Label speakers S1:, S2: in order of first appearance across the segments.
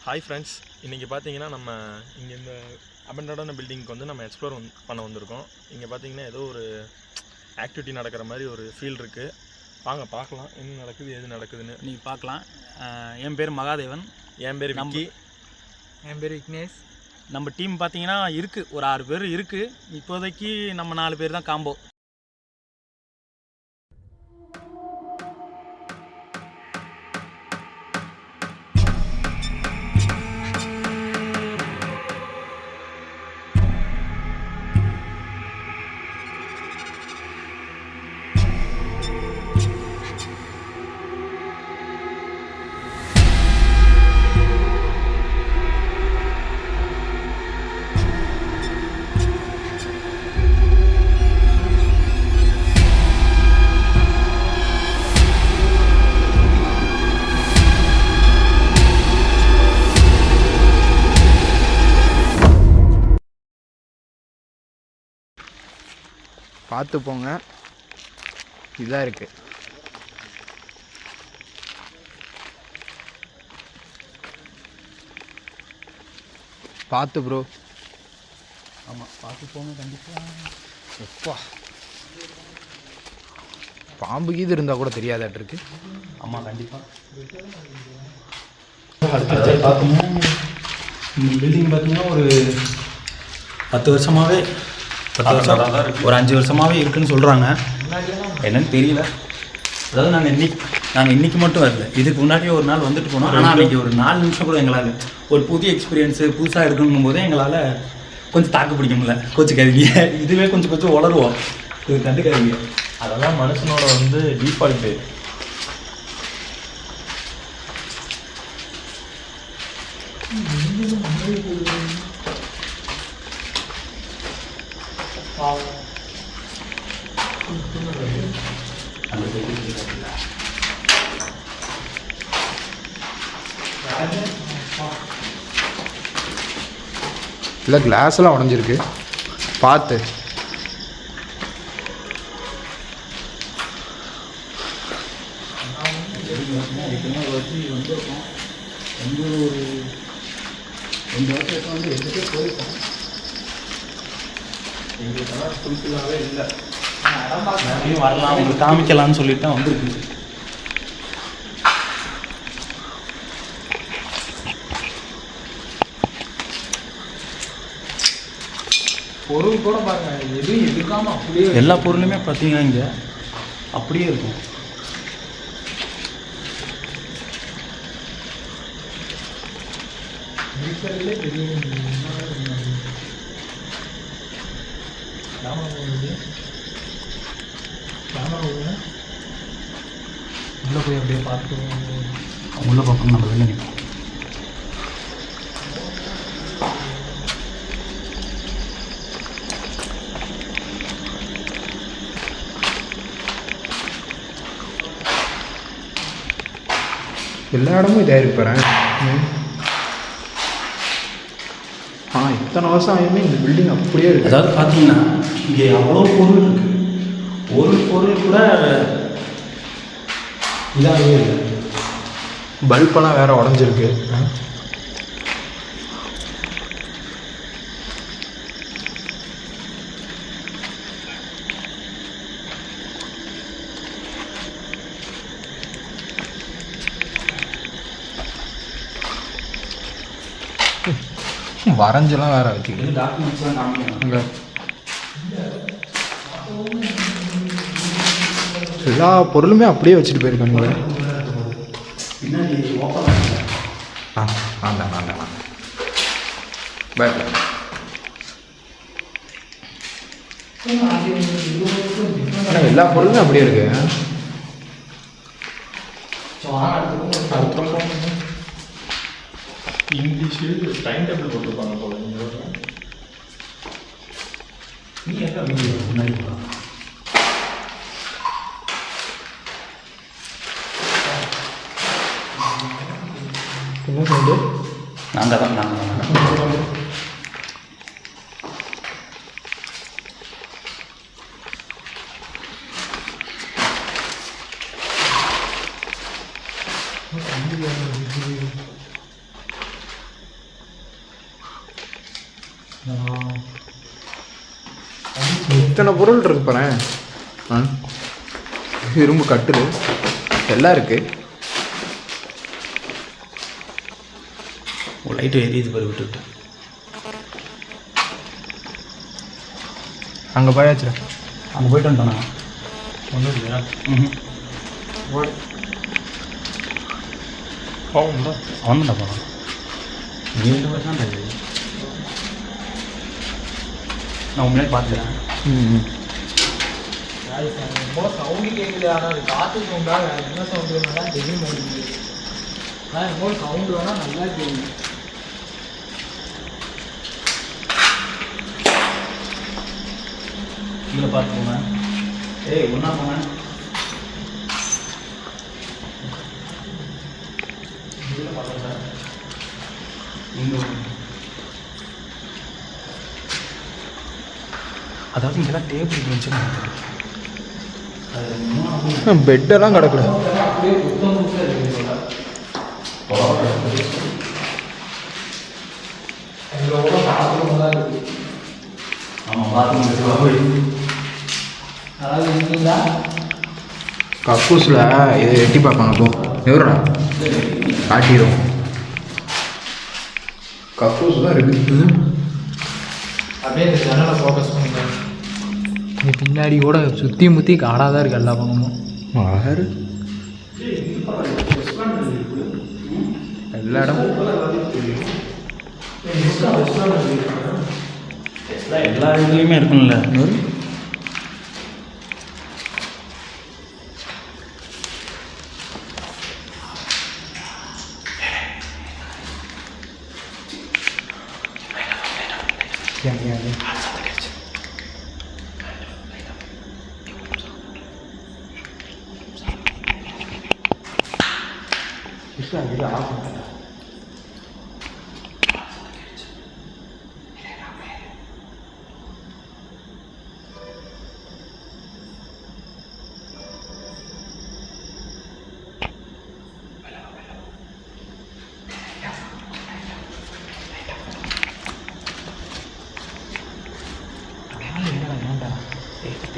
S1: Hi friends, இன்றைக்கி பார்த்தீங்கன்னா நம்ம இங்கே இந்த அபண்டடான பில்டிங்க்கு வந்து நம்ம எக்ஸ்ப்ளோர் பண்ண வந்திருக்கோம். இங்கே பார்த்தீங்கன்னா ஏதோ ஒரு ஆக்டிவிட்டி நடக்கிற மாதிரி ஒரு ஃபீல் இருக்குது. வாங்க பார்க்கலாம் என்ன நடக்குது எது நடக்குதுன்னு.
S2: நீங்கள் பார்க்கலாம். என் பேர் மகாதேவன்.
S1: என் பேர் விக்கி.
S3: என் பேர் விக்னேஷ்.
S2: நம்ம டீம் பார்த்தீங்கன்னா இருக்குது, ஒரு 6 பேர் இருக்குது. இப்போதைக்கு நம்ம 4 பேர் தான் காம்போ.
S3: பார்த்து போங்க, இதாக இருக்குது. பார்த்து ப்ரோ.
S2: ஆமாம், பார்த்து போங்க கண்டிப்பாக.
S3: எப்பா பாம்பு கீது இருந்தால் கூட தெரியாதாட்டு இருக்கு.
S2: ஆமாம், கண்டிப்பாக. அடுத்தது பார்க்கணும். இந்த பில்டிங் பார்த்தீங்கன்னா ஒரு 10 வருஷமாகவே ஒரு 5 வருஷமாகவே இருக்குதுன்னு சொல்கிறாங்க. என்னன்னு தெரியல. அதாவது நாங்கள் இன்றைக்கி மட்டும் வரல, இதுக்கு முன்னாடியே ஒரு நாள் வந்துட்டு போனோம். ஆனால் அன்றைக்கி ஒரு 4 நிமிஷம் கூட எங்களால் ஒரு புதிய எக்ஸ்பீரியன்ஸு புதுசாக இருக்குங்கும் போதே எங்களால் கொஞ்சம் தாக்கு பிடிக்க முடியல. கோச்சிக்காதீங்க, இதுவே கொஞ்சம் உளருவோம், இது கண்டுக்காதீங்க.
S1: அதெல்லாம் மனுஷனோட வந்து டிஃபால்ட்டு.
S3: இல்லை, கிளாஸ்லாம் உடஞ்சிருக்கு, பார்த்து.
S1: எங்களுக்கெல்லாம் ஃபுல்ஃபில்லாகவே இல்லை.
S2: வரலாம், உங்களுக்கு காமிக்கலாம்னு சொல்லிட்டு தான் வந்துருக்கு.
S3: பொருள் கூட பாருங்க, எதுவும் எடுக்காமல் அப்படியே
S2: எல்லா பொருளுமே பார்த்தீங்கன்னா இங்கே அப்படியே இருக்கும்.
S3: உள்ளே போய் அப்படியே பார்த்து
S2: உள்ளே பார்க்கணும், நம்ம வெளில நிற்போம்.
S3: எல்லா இடமும் இதாக இருப்பேன். இத்தனை வருஷம் ஆயுமே இந்த பில்டிங் அப்படியே இருக்குது.
S2: அதாவது பார்த்தீங்கன்னா இங்கே அவ்வளோ பொருள் இருக்குது, ஒரு பொருள் கூட இதாகவே இல்லை.
S3: பல்பெல்லாம் வேறு உடஞ்சிருக்கு. வரைஞ்செல்லாம் வேறு வச்சுக்கிட்டு
S2: டாக்குமெண்ட்ஸ்லாம் காமிக்கணும்.
S3: அங்கே எல்லா பொருளுமே அப்படியே வச்சுட்டு போயிருக்காங்க.
S2: பின்னாடி ஓப்பன்
S3: எல்லா பொருளுமே அப்படியே இருக்கு.
S1: இங்கிலீஷு டைம் டேபிள் போட்டுருப்பாங்க போல.
S2: நீ எங்கே முன்னாடி
S3: என்ன சொல்லுது?
S2: நாங்கள் தான்
S3: இத்தனை பொருள் இருக்கு பாரு. இரும்பு கட்டுரு எல்லாம் இருக்கு.
S2: லைட்டு எரியுது பாரு விட்டு.
S3: அங்கே போயாச்சு.
S2: அங்கே போயிட்டு வந்துட்டோண்ணா.
S1: ஒன்றும் இல்லையா? போகும்ல
S2: அவன்டா போகலாம். நீ 2 வருஷம் தான் இது. நான் முன்னாடி பார்த்துக்கிறேன்.
S3: சவுண்டு கேட்குது. ஆனால் அது காற்று சவுண்டா என்ன சவுண்டு நல்லா தெரிய மாட்டேங்குது. ஆனால் என்னமோ சவுண்டு வேணால் நல்லா தெரியும்.
S2: இதில் பார்த்து போங்க. ஏய் ஒன்றா போங்க. இதில் பார்த்தா இங்கே அதாவது இங்கெல்லாம் டேபிள் இருந்துச்சுன்னு
S3: பெட்டெல்லாம் கிடக்குது.
S2: ஆமாம் பாத்ரூம்.
S3: கக்கூஸில் இதை எட்டி பார்ப்பாங்க. போ எவரடா காட்டிடும். கக்கூஸ் தான் இருக்குது. அப்படியே இந்த ஜன்னலை ஃபோக்கஸ் பண்ணுங்க. பின்னாடி கூட சுற்றி முற்றி காடாக தான் இருக்குது எல்லா பக்கமும். ஆறு எல்லா இடமும்
S2: எல்லா இதுலேயுமே இருக்கும்ல.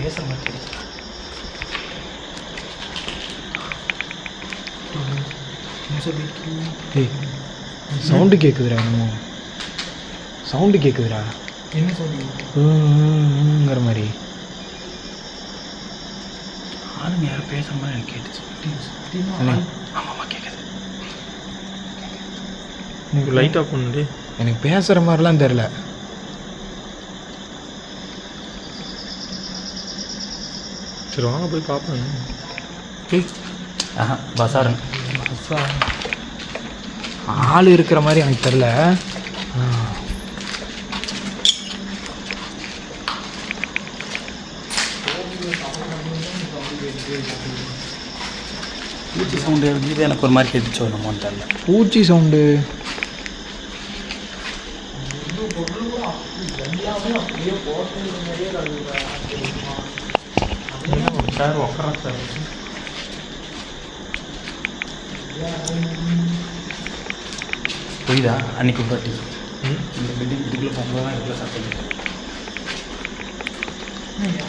S2: பேச மாட்டேன்.
S3: சவுண்டு கேட்குதுடா. என்னமோ சவுண்டு கேட்குதுடா. என்ன சவுண்டுங்கிற மாதிரி
S2: ஆளுங்க யாரும் பேசுகிற மாதிரி எனக்கு கேட்டுச்சு. ஆமாம்மா கேட்குது.
S1: உங்களுக்கு லைட் ஆஃப் பண்ணுடி.
S3: எனக்கு பேசுகிற மாதிரிலாம் தெரில.
S1: சரி வாங்க போய் பார்ப்பேன்.
S2: ஆஹா பசாருங்க.
S3: ஆள் இருக்கிற மாதிரி எனக்கு தெரில.
S2: பூச்சி சவுண்டு இது எனக்கு ஒரு மாதிரி கேட்டுச்சோ என்னமோன்னு தெரில.
S3: பூச்சி சவுண்டு
S1: சார் உட்கார சார்.
S2: புரியுதா? அன்றைக்கி ஒரு வாட்டி இந்த பில்டிங் இதுக்குள்ளே போகும்போது தான் இதுக்குள்ளே சாப்பிட்டு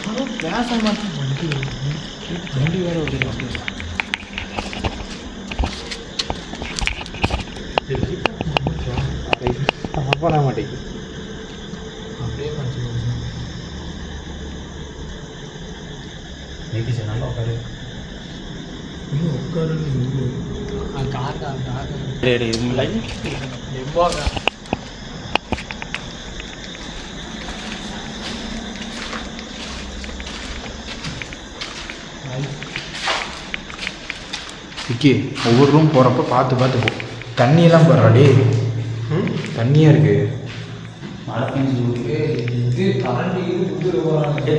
S3: யாரும் பேச மாட்டேன். வண்டி வேறு ஒரு பண்ண மாட்டேங்குது. அப்படியே
S2: எப்படி சார் நல்லா உட்காரு.
S1: இன்னும் உட்காரு.
S3: விக்கி ஒவ்வொரு ரூம் போகிறப்ப பார்த்து பார்த்து போ. தண்ணியெல்லாம் போடுறாடி. தண்ணியாக இருக்குது.
S2: மழை பெஞ்சு
S3: இது கரண்ட்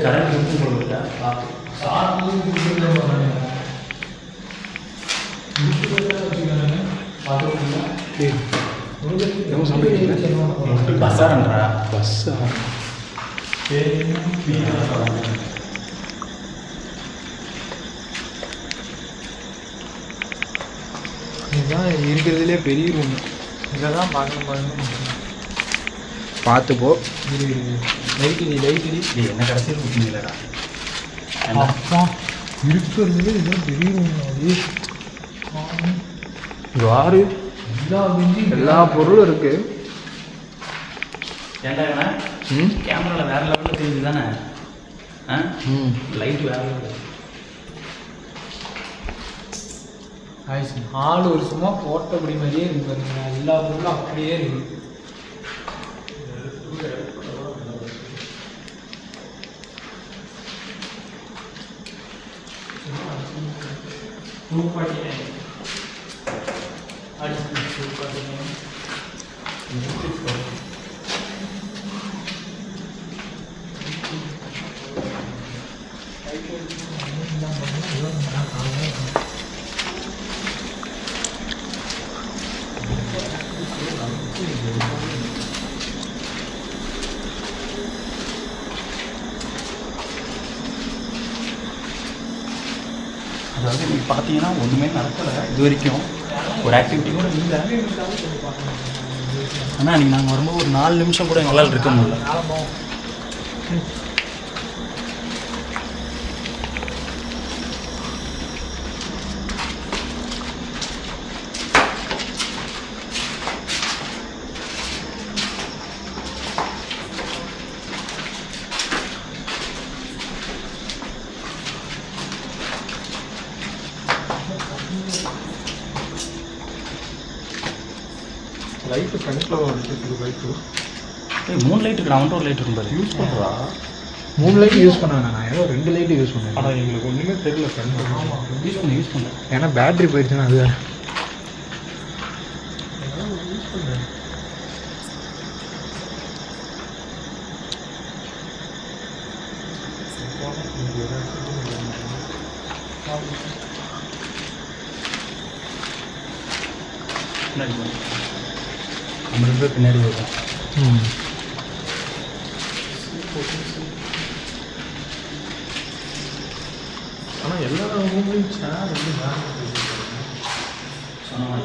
S2: கரண்ட் எடுத்து போடுறா. பஸ்ஸாரன்றா.
S3: பஸ்ஸா இதுதான் இருக்கிறதுலே பெரிய ரூம். இதை தான் பார்க்கணும்.
S2: பார்த்துப்போ.
S3: லைட்டு
S2: இது என்ன கடைசியில் ஊற்றுனீங்களா?
S3: அப்பா இருக்கிறது இதுவும் தெரியும். அது யாரு எல்லா பொருளும் இருக்கு.
S2: ஏன்டா கேமராவில் வேறு லெவலில் தெரியுது தானே? லைட் வேறு லெவலில்.
S3: நாலு வருஷமா போட்டபடி மாதிரியே இருக்கு பாருங்க. எல்லா பொருளும் அப்படியே இருக்கு.
S2: அதாவது நீங்கள் பார்த்தீங்கன்னா ஒன்றுமே நடக்கலை இது வரைக்கும். ஒரு ஆக்டிவிட்டி கூட இல்லை. ஆனால் நீங்கள் நாங்கள் வரும்போது ஒரு 4 நிமிஷம் கூட எங்களால் இருக்க முடியல.
S1: லைட்டு ஃப்ரண்ட்டில் அடிக்கிறது லைட்டு.
S2: 3 லைட் இருக்கு. நான் ஒரு லைட் இருக்கும்
S1: யூஸ் பண்ணுறா?
S3: 3 லைட் யூஸ் பண்ணாங்க. நான் ஏதோ 2 லைட்டு யூஸ் பண்ணேன்.
S1: ஆனால் எங்களுக்கு ஒன்றுமே தெரியல ஃப்ரெண்ட்.
S2: யூஸ் பண்ணேன்.
S3: ஏன்னா பேட்ரி போயிடுச்சுன்னா அது வேறு.
S2: பின்னாடி போங்க. நம்ம 2 பேர் பின்னாடி வருவோம்.
S1: ஆனால் எல்லா ரூம்லையும் சேர் வந்து
S2: சொன்ன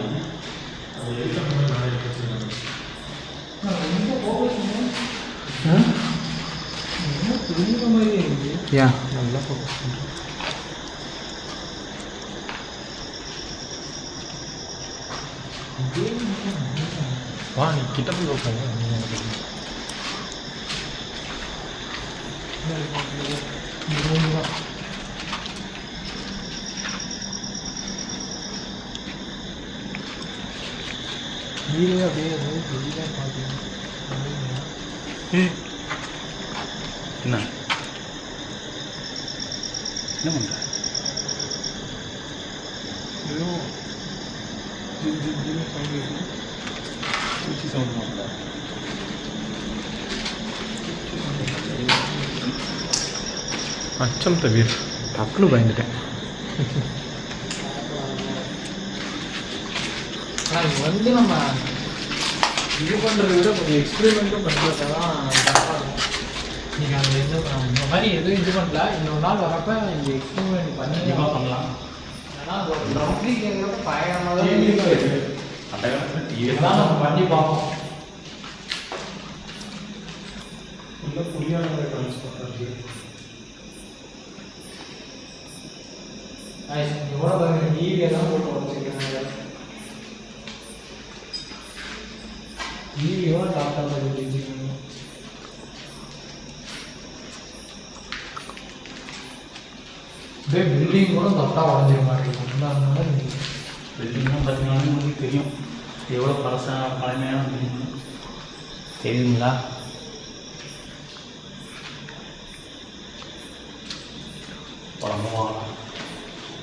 S3: ஏன்
S1: நல்லா ஃபோக்கஸ் பண்ணுறேன். வா நீ கிட்ட போய் வைப்பாங்க.
S3: நீரே அப்படியே வெளியாக பார்த்தீங்க.
S2: என்ன என்ன பண்ணுற?
S1: ஏதோ சவுண்டு
S2: பூச்சி சவுண்ட் பண்ணுற.
S1: அச்சம் தவிர
S3: டக்குனு பயந்துட்டேன். ஆனால் இது வந்து நம்ம இது பண்ணுறத விட கொஞ்சம் எக்ஸ்பெரிமெண்ட்டும் பண்ணுறது தான் நீங்கள் அந்த இது இந்த மாதிரி எதுவும் இது பண்ணல. இன்னொரு நாள் வரப்போ இந்த எக்ஸ்பெரிமெண்ட் பண்ணி
S2: பண்ணலாம்.
S3: ஏன்னா அது ஒரு ட்ரம்லி கேட்குறப்ப பயங்கரமாக தான் இருக்குது.
S2: அந்த காலத்தில் டிவி
S3: இதெல்லாம் நம்ம பண்ணி பார்ப்போம்.
S1: ஃபுல்லாக புரியாத ட்ரான்ஸ்போர்ட்.
S3: எவ்வளோ பாருங்க டிவியெல்லாம் போட்டு உடச்சிருக்காங்க. டிவியோ லேப்டாப்பில் போட்டு வச்சுருக்காங்க. அப்படியே பில்டிங் கூட தொட்டால் உடஞ்சிர மாதிரி இருக்கும்.
S2: பில்டிங்லாம் பார்த்தீங்கன்னா உங்களுக்கு தெரியும் எவ்வளோ பழமையான பில்டிங் தெரியுங்களா? பழமா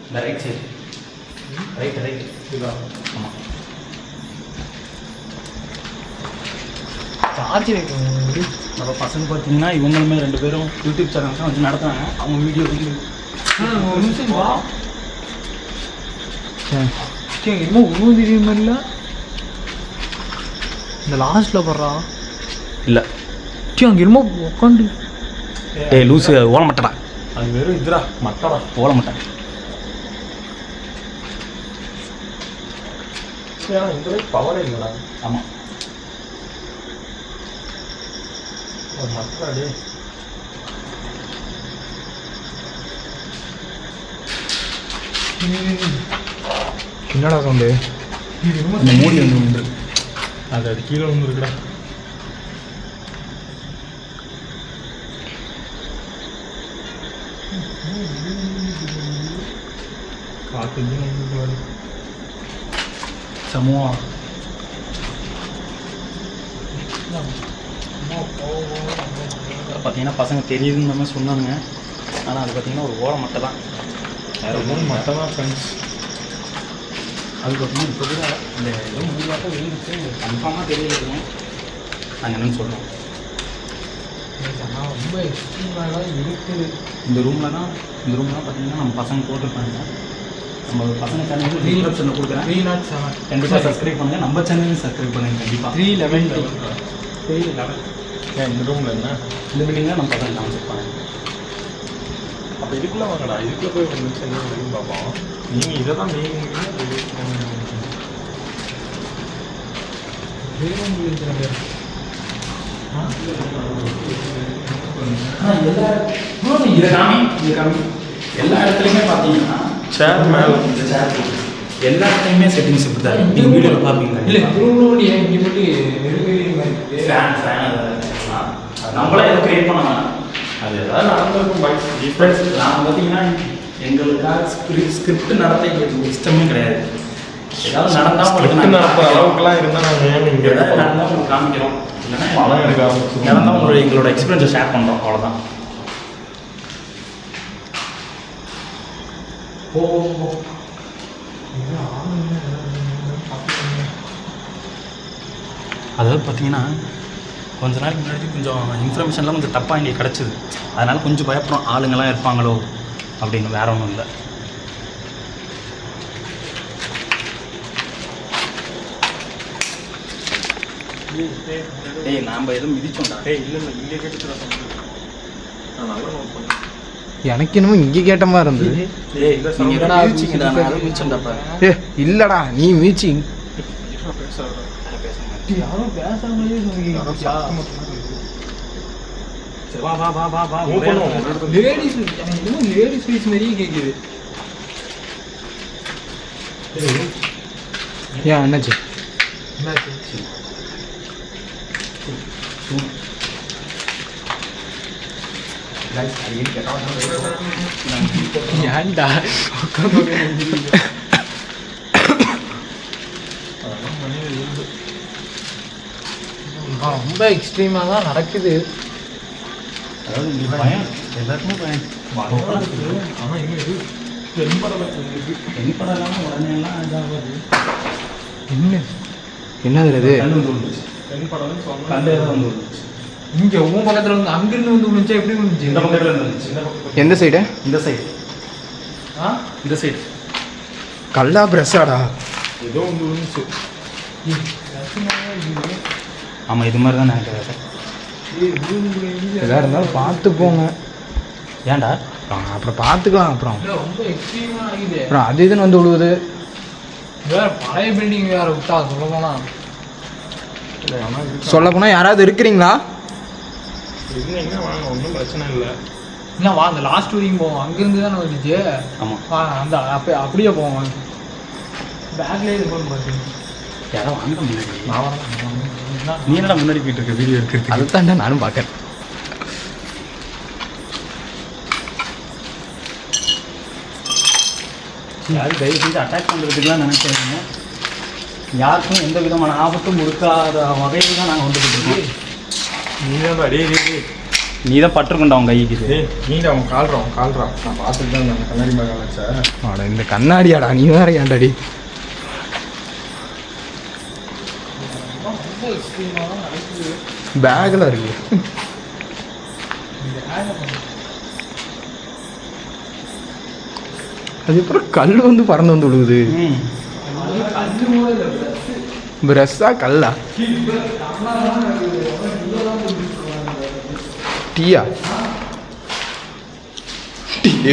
S2: இந்த ரைட் சைடு ரைட் இதுதான். ஆமாம்
S3: சார்ஜ் வைக்கணும்.
S2: நம்ம பசங்க பார்த்தீங்கன்னா இவங்களுமே 2 பேரும் யூடியூப் சேனல் தான் வச்சு நடத்துகிறாங்க. அவங்க வீடியோ
S3: ஒரு நிமிஷம் வா. சரி இன்னும் உருவம் தெரிய மாதிரில இந்த லாஸ்ட்டில் போடுறா
S2: இல்லை.
S3: சரி அங்கே என்னமோ உட்காந்து
S2: ஏய் லூஸு ஓட மாட்டடா.
S1: அது வெறும் இதுரா மட்டடா
S2: ஓட மாட்டேன்.
S1: சரி ஆனால் இந்த பவரே இல்லைடா.
S2: ஆமாம்
S1: ஒரு மத்தாடி
S3: என்னடா சவுண்டு?
S2: இந்த மூடி வந்து உண்டு.
S1: அது கீழே வந்துருக்குடா. காற்று வந்து
S2: சமூக பார்த்தீங்கன்னா பசங்க தெரியுதுன்னு நம்ம சொன்னாங்க. ஆனால் அது பார்த்தீங்கன்னா ஒரு ஓரம் மட்டும் தான், வேறு ஒன்றும்
S1: மட்டும் தான் ஃப்ரெண்ட்ஸ்.
S2: அது பார்த்தீங்கன்னா இப்போ கூட இந்த ஏதோ மூவாட்டம் இருந்துச்சு, கன்ஃபார்மாக தெரியலைங்க. நாங்கள் என்னென்னு சொல்கிறோம்.
S3: ரொம்ப எக்ஸ்ட்ரீமாக இருக்குது.
S2: இந்த ரூமில் தான் பார்த்தீங்கன்னா நம்ம பசங்க போட்டிருப்பாங்க. நம்ம பசங்க சேனல் டிஸ்கிரிப்ஷனில் கொடுக்குறேன்,
S3: 307
S2: கண்டிப்பாக சப்ஸ்கிரைப் பண்ணுங்கள். நம்ம சேனலையும் சப்ஸ்கிரைப் பண்ணுங்கள் கண்டிப்பாக.
S3: 311
S1: ஏன் இந்த ரூமில் என்ன
S2: இந்த பில்டிங்கில் நம்ம பசங்க காமிச்சிருப்பாங்க.
S1: அப்போ இதுக்குள்ளே வாங்கடா, இதுக்குள்ளே போய் ஒரு நிமிஷம் என்ன வரைக்கும் பார்ப்போம். நீங்கள் இதை தான் மெயின்
S2: எல்லா இடத்துலையுமே பார்த்தீங்கன்னா
S1: சேர் மேலே
S2: இந்த சேர் எல்லா இடத்துலையுமே செட்டிங்ஸ் இப்படி தான். நீங்கள் வீடியோவில் பார்ப்பீங்க.
S3: இல்லை திருவள்ளூர் ஏன் இங்கே மட்டும் நெருங்கி
S2: ஃபேன் நம்மளே இதை கிரியேட் பண்ணலாம்.
S1: அது ஏதாவது நடந்திருக்கும் பைக்ஸ்
S2: டிஃப்ரென்ஸ். நான் பார்த்தீங்கன்னா எங்களுக்காக ஸ்கிரிப்ட் நடத்த எங்களுக்கு இஷ்டமே கிடையாது. ஏதாவது நடந்தால் உங்களுக்கு
S1: நடத்துகிற அளவுக்குலாம் இருந்தால் நாங்கள் இங்கே
S2: ஏதாவது நடந்தால் உங்களுக்கு காமிக்கிறோம், இல்லைன்னா
S1: படம் எடுக்க ஆரம்பிச்சு
S2: நடந்தால் உங்களோட எங்களோட எக்ஸ்பீரியன்ஸை ஷேர் பண்ணுறோம், அவ்வளோதான். அதாவது பார்த்தீங்கன்னா கொஞ்ச நாளைக்கு முன்னாடி கொஞ்சம் இன்ஃபர்மேஷன்லாம் கொஞ்சம் தப்பாக எங்களுக்கு கிடச்சிது. அதனால் கொஞ்சம் பயப்படுறோம், ஆளுங்கள்லாம் இருப்பாங்களோ அப்படின்னு. வேற ஒன்றும் இல்லை. ஏய் நாம் எதுவும் மிதிச்சோம்டா.
S1: இல்லை இங்கே கேட்டுச்சுடா நான் நல்லா நோட் பண்ணேன்.
S3: எனக்கு என்னமோ இங்கே கேட்ட மாதிரி இருந்தது.
S2: ஏய் நீங்கள் எதனா மிதிச்சிங்கடா, நான் எதுவும் மிதிச்சோம்டாப்பா.
S3: ஏ இல்லடா, நீ மீச்சி
S1: பேசாத
S3: யாரும் பேசாமலே
S2: சரி வா வா வா வா வா.
S3: லேடிஸ் எனக்கு இன்னும் லேடிஸ் ஃபீஸ் மாதிரியே கேட்குது. ஏன் என்னாச்சு? ஏன்டா ரொம்ப எக்ஸ்ட்ரீமாக தான் நடக்குது.
S2: அதாவது இங்கே பயம், எல்லாருக்குமே பயம்.
S1: ஆனால் இன்னும் இது
S2: தென்படலாம் உடனே எல்லாம் இதாகாது.
S3: என்னது அது?
S2: கண்டு வந்து விழுந்துச்சு.
S1: தென்படம்னு சொன்னால்
S2: கண்டே தான் வந்து விழுந்துச்சு.
S3: இங்கே உன் பக்கத்தில் வந்து அங்கிருந்து வந்து விழுந்துச்சா? எப்படி விழுந்துச்சு?
S2: இந்த பக்கத்தில் இருந்துச்சு.
S3: எந்த சைடு?
S2: இந்த சைடு. இந்த சைடு
S3: கல்லா பிரஸ்ஸாடா?
S1: ஏதோ ஒன்று விழுந்துச்சு.
S2: ஆமாம், இது மாதிரி தான் நினைக்கிறேன்.
S3: எதாக இருந்தாலும் பார்த்து போங்க.
S2: ஏன்டா?
S3: அப்புறம் பார்த்துக்கலாம். அப்புறம்
S4: ரொம்ப எக்ஸ்ட்ரீமாக ஆகுது.
S3: அப்புறம் அது இதுன்னு வந்து விழுவுது.
S4: வேற பழைய பில்டிங் வேற விட்டா சொல்ல போனா
S1: இல்லை ஆனால்
S3: சொல்ல போனால் யாராவது இருக்கிறீங்களா?
S1: இருந்தீங்கன்னா வாங்க, ஒன்றும் பிரச்சனை இல்லை.
S4: என்ன வா, அந்த லாஸ்ட் வரைக்கும் போவோம். அங்கேருந்து தானே வந்துச்சு.
S2: ஆமாம்,
S4: வா, அந்த அப்படியே போவோம். பேக்லேயே இது பண்ண பார்த்தீங்க.
S2: யாரோ வாங்க முன்னாடி.
S4: நான் வரேன்.
S2: நீ என்னடா முன்னாடி போயிட்டு இருக்க வீடியோ எடுக்கிறது?
S3: அதுதான்டா நானும் பார்க்குறேன்.
S2: யாரும் தயவு செஞ்சு அட்டாக் பண்ணுறதுக்குலாம் நினைக்கிறீங்க. யாருக்கும் எந்த விதமான ஆபத்தும் கொடுக்காத வகையில் தான் நாங்கள் வந்துட்டு இருக்கோம்.
S1: நீ தான் டே
S2: நீ தான் பட்டிருக்கோண்டா அவன் கைக்கு. இது
S1: நீ தான் அவன் கால்றான் நான் பார்த்துட்டு தான் அந்த கண்ணாடி மேலே வச்சேன்.
S3: ஆடா இந்த கண்ணாடியாடா, நீ வேற ஏன்டாடி?
S4: ரொம்ப எக்ஸ்ட்ரீமாக தான் நடக்குது.
S3: பேக்கில் இருக்கு. அதுக்கப்புறம் கல் வந்து பறந்து வந்து விழுகுது.
S4: கண்ணு கூட இல்லை.
S3: பிரஸ்ஸா கல்லா? டீயா? டீ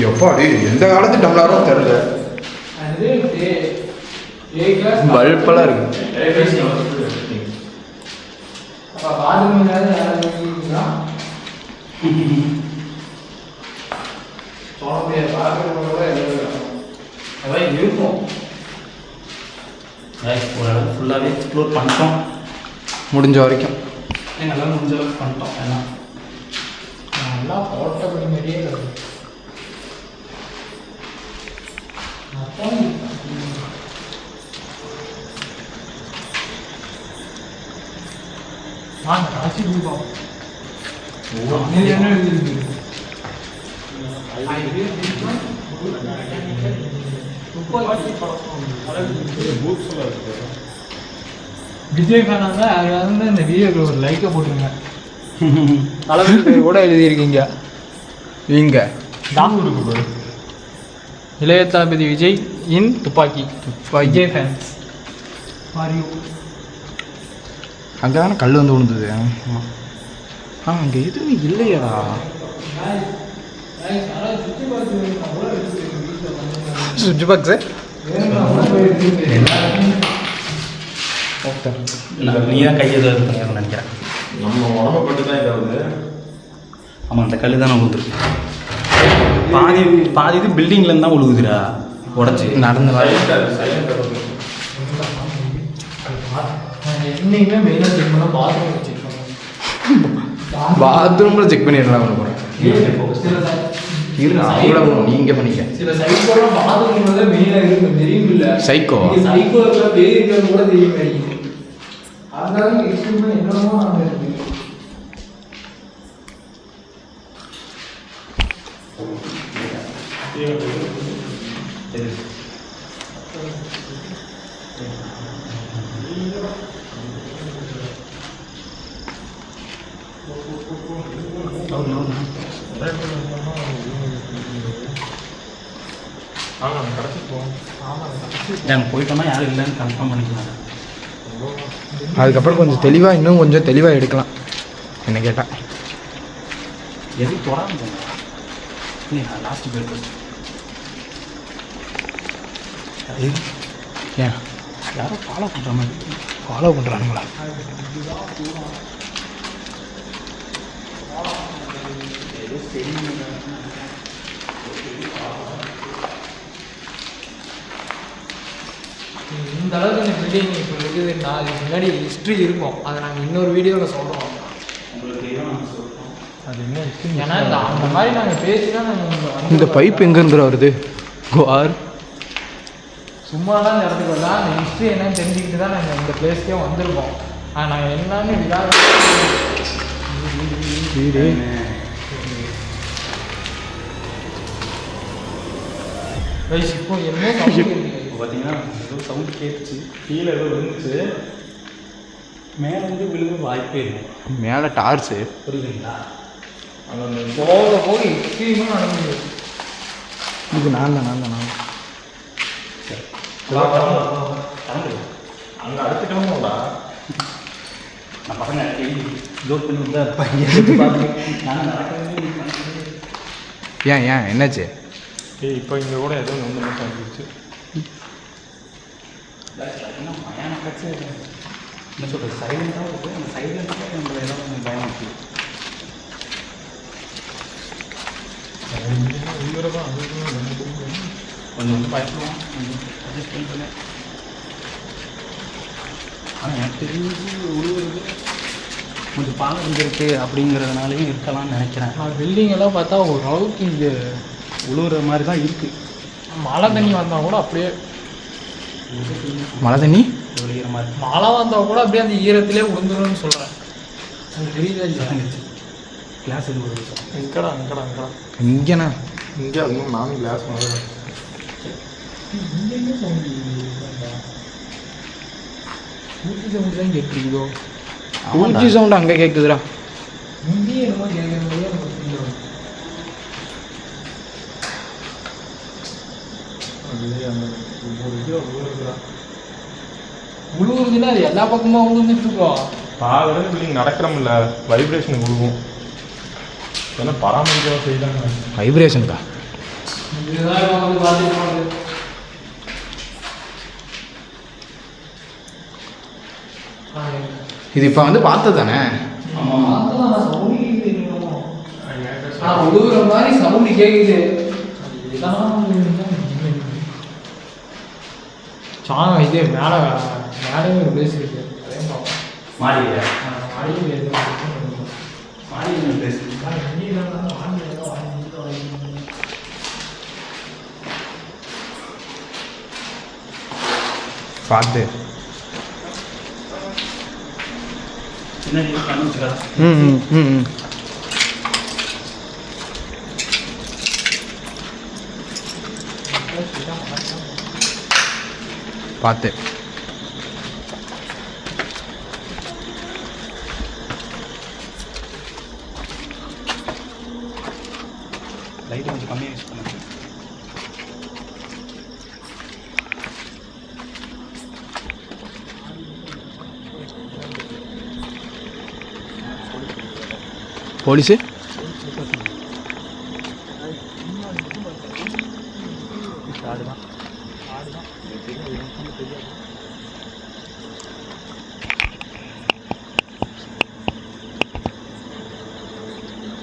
S3: எப்பாடி எந்த காலத்து டம்ளரோ தெரியல. பல்பெல்லாம் இருக்கு.
S4: பாத்ரூம்
S3: புரியுதா? சோழனுடைய பார்க்கறவங்களோட அதான் இருக்கும்.
S2: ஓரளவு ஃபுல்லாகவே எக்ஸ்ப்ளோர் பண்ணிட்டோம்
S3: முடிஞ்ச வரைக்கும்.
S2: நல்லா முடிஞ்ச அளவுக்கு பண்ணிட்டோம் எல்லாம்.
S3: நல்லா போட்டபடி மாதிரியே இருக்கும். வாங்க ராசி தீபம். இது என்ன எழுதிருக்கு? விஜய் ஃபேனாங்க அது வந்து இந்த வீடியோக்கு ஒரு லைக்கை போட்டுருங்க. அளவு கூட எழுதியிருக்கீங்க. இங்க இளைய தளபதி விஜய் இன் துப்பாக்கி விஜய் ஃபேன்ஸ் ஃபார் யூ.
S4: அங்கே தானே கல் வந்து விழுந்தது. அங்கே எதுவும் இல்லையாடா. சுவிட்ச் பாக்ஸு
S2: நீ தான் கையை பண்ணிடுறேன் நினைக்கிறேன்.
S1: நம்ம உடம்பை பட்டு தான் இதாவது.
S2: ஆமாம் அந்த கல் தானே விழுந்துருக்கு. பாதி இது பில்டிங்லேருந்து தான் விழுகுதுடா உடச்சி
S4: நடந்து
S3: என்னைக்குமே மெயினாக செக் பண்ணால் பாத்ரூம் செக் பண்ணுவோம்.
S4: பாத்ரூமில் செக் பண்ணிடலாம் போகிறேன்.
S3: சில
S4: அவ்வளோ நீங்கள் பண்ணிக்க.
S3: சில சைக்கோலாம் பாத்ரூம்ல மெயினாக இருக்கும் தெரியும் இல்லை.
S4: சைக்கோ
S3: சைக்கோ இருக்கிற பேர் இருக்கிறது கூட தெரிய மாட்டேங்குது. அதனால எக்ஸ்பிரிமெண்ட் என்னமோ நாங்கள் இருக்கு.
S2: போயிட்டோம்னா யாரும் இல்லைன்னு கன்ஃபார்ம் பண்ணிக்கலாம்.
S4: அதுக்கப்புறம் கொஞ்சம் தெளிவாக இன்னும் கொஞ்சம் தெளிவாக எடுக்கலாம் என்ன கேட்டால்.
S2: எதுவும் தொடாமல் போங்க. நீ லாஸ்ட்டு போயிட்டு
S4: ஏன்
S2: யாரும் ஃபாலோ பண்ணுற மாதிரி
S4: ஃபாலோ பண்ணுறானுங்களா?
S3: இந்த அளவுக்கு இந்த பில்டிங் இப்போ இருக்குது. நான் இதுக்கு முன்னாடி ஹிஸ்ட்ரி இருக்கும். அதை நாங்கள் இன்னொரு வீடியோவில் சொல்கிறோம்.
S1: அது என்ன
S3: ஏன்னா இந்த அந்த மாதிரி நாங்கள் பேசி தான் நாங்கள்
S4: இந்த பைப் எங்கேருந்து வருது? குவார்
S3: சும்மாலாம் இந்த இடத்துக்கு வரலாம். அந்த ஹிஸ்ட்ரி என்னன்னு தெரிஞ்சுக்கிட்டு தான் நாங்கள் இந்த பிளேஸ்க்கே வந்திருக்கோம். ஆனால் நாங்கள் எல்லாமே விழாத
S4: வீடு
S3: வயசு இப்போ என்ன சவுண்ட்
S2: இப்போ பார்த்தீங்கன்னா ஏதோ சவுண்ட் கேட்டுச்சு. கீழே ஏதோ விழுந்துச்சு. மேலே வந்து விழுக வாய்ப்பே இல்லை.
S4: மேலே டார்ஸு
S2: புரியுதுங்களா?
S1: அங்கே
S3: போக போக எக்ஸ்ட்ரீமாக நடந்தது.
S4: இது நான் தான்
S1: அங்கே அடுத்துட்டோம்டா.
S2: நான் பசங்க ஜோக் பண்ணி தான் இருப்பேன். நான்
S4: ஏன் என்னாச்சு?
S1: இப்போ இங்கே கூட ஏதோ வந்து மட்டும் வந்துருச்சு.
S2: மயான கட்சி என்ன சொல்கிறது சைலண்ட்டாக இருக்குது. அந்த சைலண்ட்டாக நம்மளை ஏதாவது பயம் இருக்குது. கொஞ்சம் வந்து பயப்படுவோம். அட்ஜஸ்ட் பண்ணிட்டேன். ஆனால் எனக்கு தெரிஞ்சு உழுவுறது கொஞ்சம் பாலம் இருந்திருக்கு அப்படிங்கிறதுனாலையும் இருக்கலாம்னு நினைக்கிறேன்.
S3: பில்டிங் எல்லாம் பார்த்தா ஓரளவுக்கு இங்கே
S2: உழுவுற மாதிரி தான் இருக்குது.
S3: மழை தண்ணி வந்தால் கூட அப்படியே
S4: மழை தண்ணி
S2: விழுகிற மாதிரி
S3: மழை வந்தால் கூட அப்படியே அந்த ஈரத்திலே விழுந்துரும்னு சொல்கிறேன். அது தெரியுதா இல்லையா?
S2: கிளாஸ் இது ஒரு விஷயம்.
S1: இங்கடா இங்கடா இங்கடா
S4: இங்கேண்ணா
S1: இங்கே அதுவும் நானும் கிளாஸ் மாதிரி
S3: இங்கேயுமே சவுண்ட் ஊட்டி சவுண்ட் தான் கேட்டுருக்குதோ.
S4: ஊச்சி சவுண்டு அங்கே கேட்குதுடா.
S3: இங்கேயே என்னமோ கேட்குற மாதிரியே எனக்கு ஃபீல் ஆகுது. உழுவுறதுன்னா அது எல்லா பக்கமாக உழுந்துட்டு இருக்கோம்.
S1: பால் பில்டிங் நடக்கிறோம்ல வைப்ரேஷனுக்கு விழுவும். ஏன்னா பராமரிக்க செய்தாங்க.
S4: வைப்ரேஷனுக்கா?
S3: இதுதான் இவங்க வந்து பார்த்துட்டு
S4: இது இப்போ வந்து பார்த்தது தானே?
S3: உழுவுற மாதிரி சவுண்டு கேட்குது. சாணம் இது மேலே மேலேயும் ஒரு பிளேஸ் இருக்கு. அதே
S2: மாடியில்
S3: மாடியில்
S2: மாடியில் பிளேஸ் பார்த்து பின்னாடி காமிச்சுக்கலாம். பார்த்து லைட் கொஞ்சம் கம்மியாக யூஸ் பண்ணுங்க. போலீஸு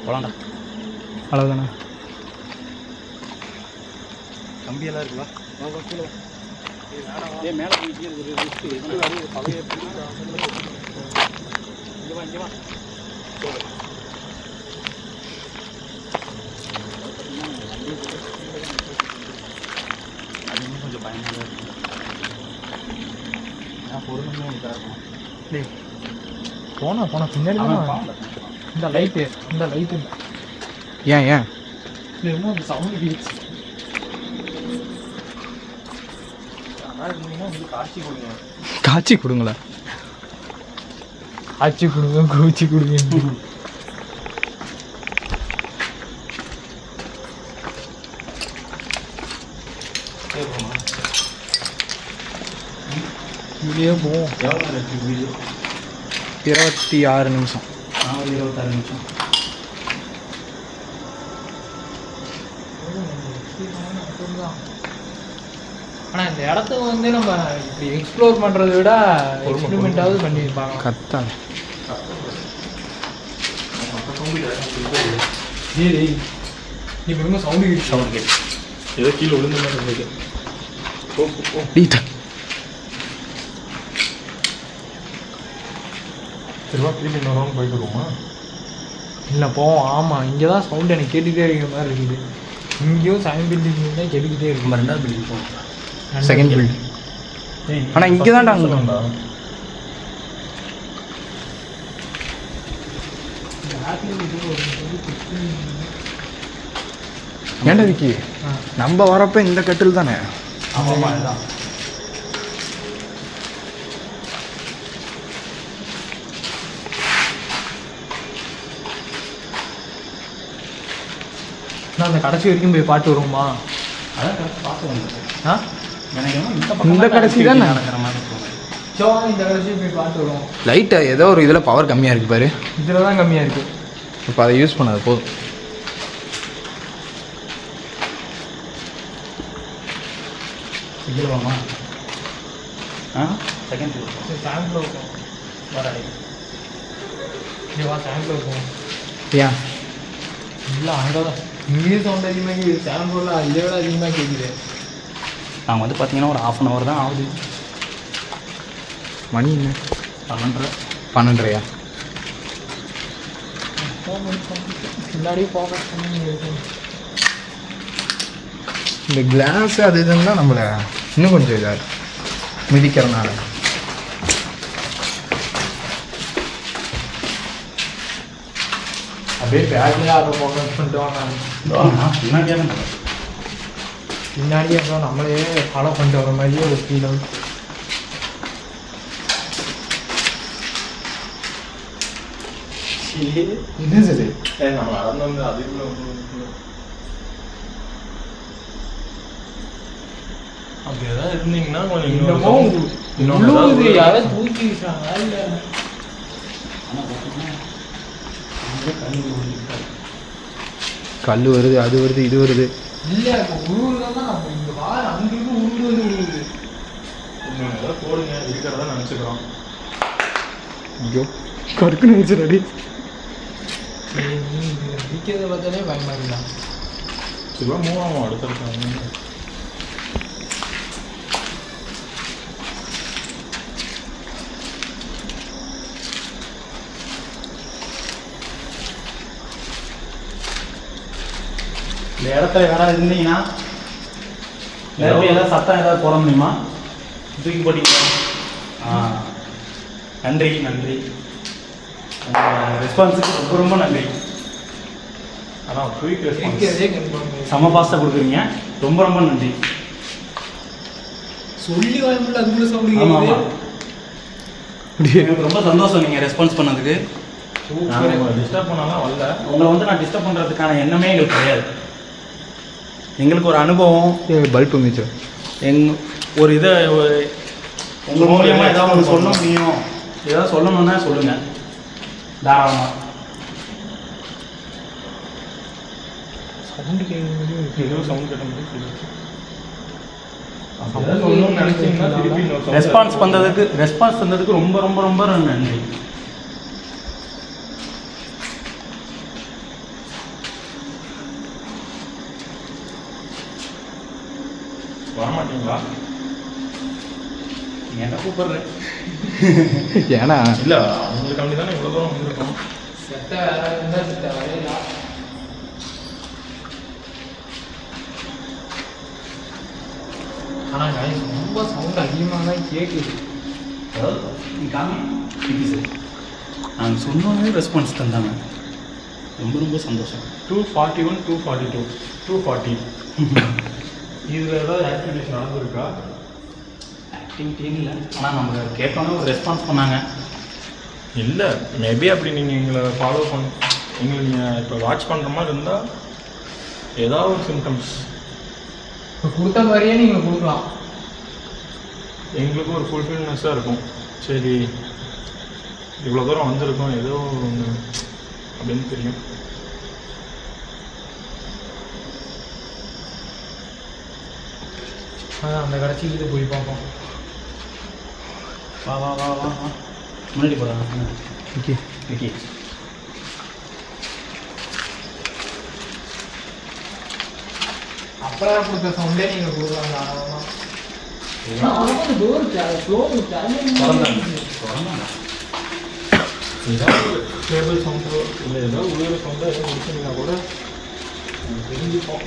S2: போலாம்டா. அவ்வளோதானே. கம்பியெல்லாம் இருக்குல்ல. மேலே கொஞ்சம் பயமாக இருக்கும். நான் பொறுமையாக இருக்கேன்.
S3: போனா பின்னாடி இந்த லைட்டு ஏன் இன்னும் அந்த சவுண்டு கேட்குது. காட்சி கொடுங்களா? காட்சி கொடுங்க, கூச்சி கொடுங்க. வீடியோ போவோம். 26 நிமிஷம்.
S2: 26 நிமிஷம்.
S3: ஆனால் இந்த இடத்த வந்து நம்ம இப்படி எக்ஸ்ப்ளோர் பண்ணுறதை விட எக்ஸ்பிரிமெண்ட்டாவது பண்ணியிருப்பாங்க. கத்தாங்க இப்போ ரொம்ப சவுண்டு கேட்டு
S1: ஏதோ கீழே விழுந்த மாதிரி இருந்தது. சரிவா திரும்பி இன்னொரு போயிட்டு வருவோமா?
S3: இல்லை போவோம். ஆமாம், இங்கே தான் சவுண்டு எனக்கு கேட்டுக்கிட்டே இருக்கிற மாதிரி இருக்குது. இங்கேயும் செகண்ட் பில்டிங் தான் கேட்டுக்கிட்டே இருக்கு.
S2: நம்ம 2வது பில்டிங் போவோம்.
S3: Second building. ஆனால் இங்கே தான்டா அங்கே ஏன்டா விக்கி நம்ம வரப்போ இந்த கட்டில் தானே?
S2: ஆமாம் அதுதான்.
S3: நான் அந்த கடைசி வரைக்கும் போய் பாட்டு வருவோமா?
S2: அதான் பார்த்து வந்துட்டு. எனக்கு
S3: இந்த கடைசி தான்
S2: நடக்கிற மாதிரி இருக்கும்.
S3: இந்த கடைசி போய் பாட்டு வருவோம்.
S4: லைட்டாக ஏதோ ஒரு இதில் பவர் கம்மியாக இருக்குது பாரு.
S3: இதில் தான் கம்மியாக இருக்குது.
S4: இப்போ அதை யூஸ் பண்ணாது போதும்.
S2: வாமா. Second floor.
S3: சாம்பிள் இருக்கும். வா சாம்பிள் இருக்கும்.
S4: ஏன்
S3: இல்லை அங்கே தான் இங்கேயும் சவுண்ட் அதிகமாக கேட்குது. சாம்பிளில் இதை விட அதிகமாக கேட்குது.
S2: நாங்கள் வந்து பார்த்தீங்கன்னா ஒரு 1/2 தான் ஆகுது.
S4: மணி என்ன? 12:30.
S3: முன்னாடியே ஃபோக்கஸ் பண்ணி
S4: இந்த கிளாஸ் அது இதுன்னு தான் நம்மளை இன்னும் கொஞ்சம் இதாக மிதிக்கிறனால.
S3: அப்படியே பேக்லேயே அதை ஃபோக்கஸ் பண்ணிட்டு வாங்க.
S2: முன்னாடியே தான்
S3: பின்னாடியே இருந்தால் நம்மளே ஃபாலோ பண்ணிட்டு வர மாதிரியே ஒரு ஃபீல் ஆகும்.
S4: என்ன சரி
S1: நம்ம நடந்து வந்து அதுக்குள்ள அப்படி ஏதாவது இருந்தீங்கன்னா
S3: கொஞ்சம் யாராவது தூக்கி விட்டாங்க. இல்லை
S4: கல் வருது, அது வருது, இது வருது.
S3: இல்லை இப்போ உருவுதான் தான் இந்த வாரம் அங்கிருந்து உருண்டு வந்து உருவுது.
S1: இன்னொன்று ஏதாவது போடுங்க இருக்கிறதா நினச்சிக்கிறோம்.
S4: ஐயோ கருக்குன்னு வச்சு ரெடி
S3: விற்கிறத பார்த்தாலே பயமாக இருக்கலாம்.
S1: சிவா மூவ் ஆகும் அடுத்தடுத்து.
S2: இந்த இடத்துல யாராவது இருந்தீங்கன்னா ஏதாவது சத்தம் ஏதாவது போட முடியுமா?
S1: தூக்கி போட்டீங்களா?
S2: நன்றி நன்றி, ரெஸ்பான்ஸுக்கு ரொம்ப ரொம்ப நன்றி.
S1: அதான் குயிக் ரெஸ்பான்ஸ்.
S3: விற்கிறதே கன்ஃபார்ம்
S2: செம ஃபாஸ்ட்டாக கொடுக்குறீங்க, ரொம்ப ரொம்ப நன்றி.
S3: சொல்லி வாய்ப்புள்ள அதுக்குள்ள சவுண்டு
S2: ஆமாம்
S3: கேட்குது.
S2: ஆமாம், எனக்கு ரொம்ப சந்தோஷம் நீங்கள் ரெஸ்பான்ஸ் பண்ணதுக்கு.
S1: நான் டிஸ்டர்ப் பண்ணாலும் வரல.
S2: உங்களை வந்து நான் டிஸ்டர்ப் பண்ணுறதுக்கான எண்ணமே எங்களுக்கு கிடையாது. எங்களுக்கு ஒரு அனுபவம்,
S4: பல்ப் வந்துச்சு.
S2: ஒரு இதை உங்கள் மூலியமாக ஏதாவது ஒன்று சொல்ல முடியும், ஏதாவது சொல்லணுன்னா சொல்லுங்கள் தாராளமாக.
S3: சவுண்டு கேட்கும்போது
S1: ஏதோ சவுண்ட் கேட்ட மாதிரி feel ஆச்சு. அப்படி சொல்லணும்னு நினைச்சீங்கன்னா திருப்பி இன்னொரு sound
S2: ரெஸ்பான்ஸ் தந்ததுக்கு ரொம்ப ரொம்ப ரொம்ப நன்றி.
S1: வரமாட்டீங்களா?
S2: என்ன கூப்பிடுறேன்?
S4: ஏன்னா
S1: இல்லை, அவங்களுக்காண்டி தானே இவ்வளோ தூரம் வந்திருக்கோம்.
S3: செத்த வேற இருந்தால் செத்த வரையிலா. ஆனால் guys, ரொம்ப சவுண்ட் அதிகமாக தான் கேட்குது.
S2: நாங்கள் சொன்னோன்னே ரெஸ்பான்ஸ் தந்தாங்க, ரொம்ப ரொம்ப சந்தோஷம்.
S1: 241, 242, 240. இதில் ஏதாவது ஆக்டிவிட்டிஸ் நடந்திருக்கா?
S2: ஆக்டிவிட்டி இல்லை, ஆனால் நம்ம கேட்டோன்னே ஒரு ரெஸ்பான்ஸ் பண்ணாங்க.
S1: இல்லை, மேபி அப்படி நீங்கள் எங்களை ஃபாலோ எங்களை நீங்கள் இப்போ வாட்ச் பண்ணுற மாதிரி இருந்தால் ஏதாவது ஒரு சிம்டம்ஸ்
S3: இப்போ கொடுத்த மாதிரியே நீங்கள் கொடுக்கலாம்.
S1: எங்களுக்கு ஒரு ஃபுல்ஃபில்னஸாக இருக்கும். சரி, இவ்வளோ தூரம் வந்திருக்கோம், ஏதோ ஒன்று அப்படின்னு தெரியும்.
S3: அதான் அந்த கடைசிக்கு போய் பார்ப்போம்.
S2: வா வா வா வா வா, முன்னாடி போகிறாங்க.
S4: ஓகே
S2: ஓகே,
S3: அப்புறம் கொடுத்த சவுண்டே நீங்கள் கொடுக்கலாம்.
S1: ஏதாவது டேபிள் சவுண்டோ இல்லை ஏதாவது உள்ள சவுண்டோ எதாவது முடிச்சுன்னா கூட தெரிஞ்சுப்போம்.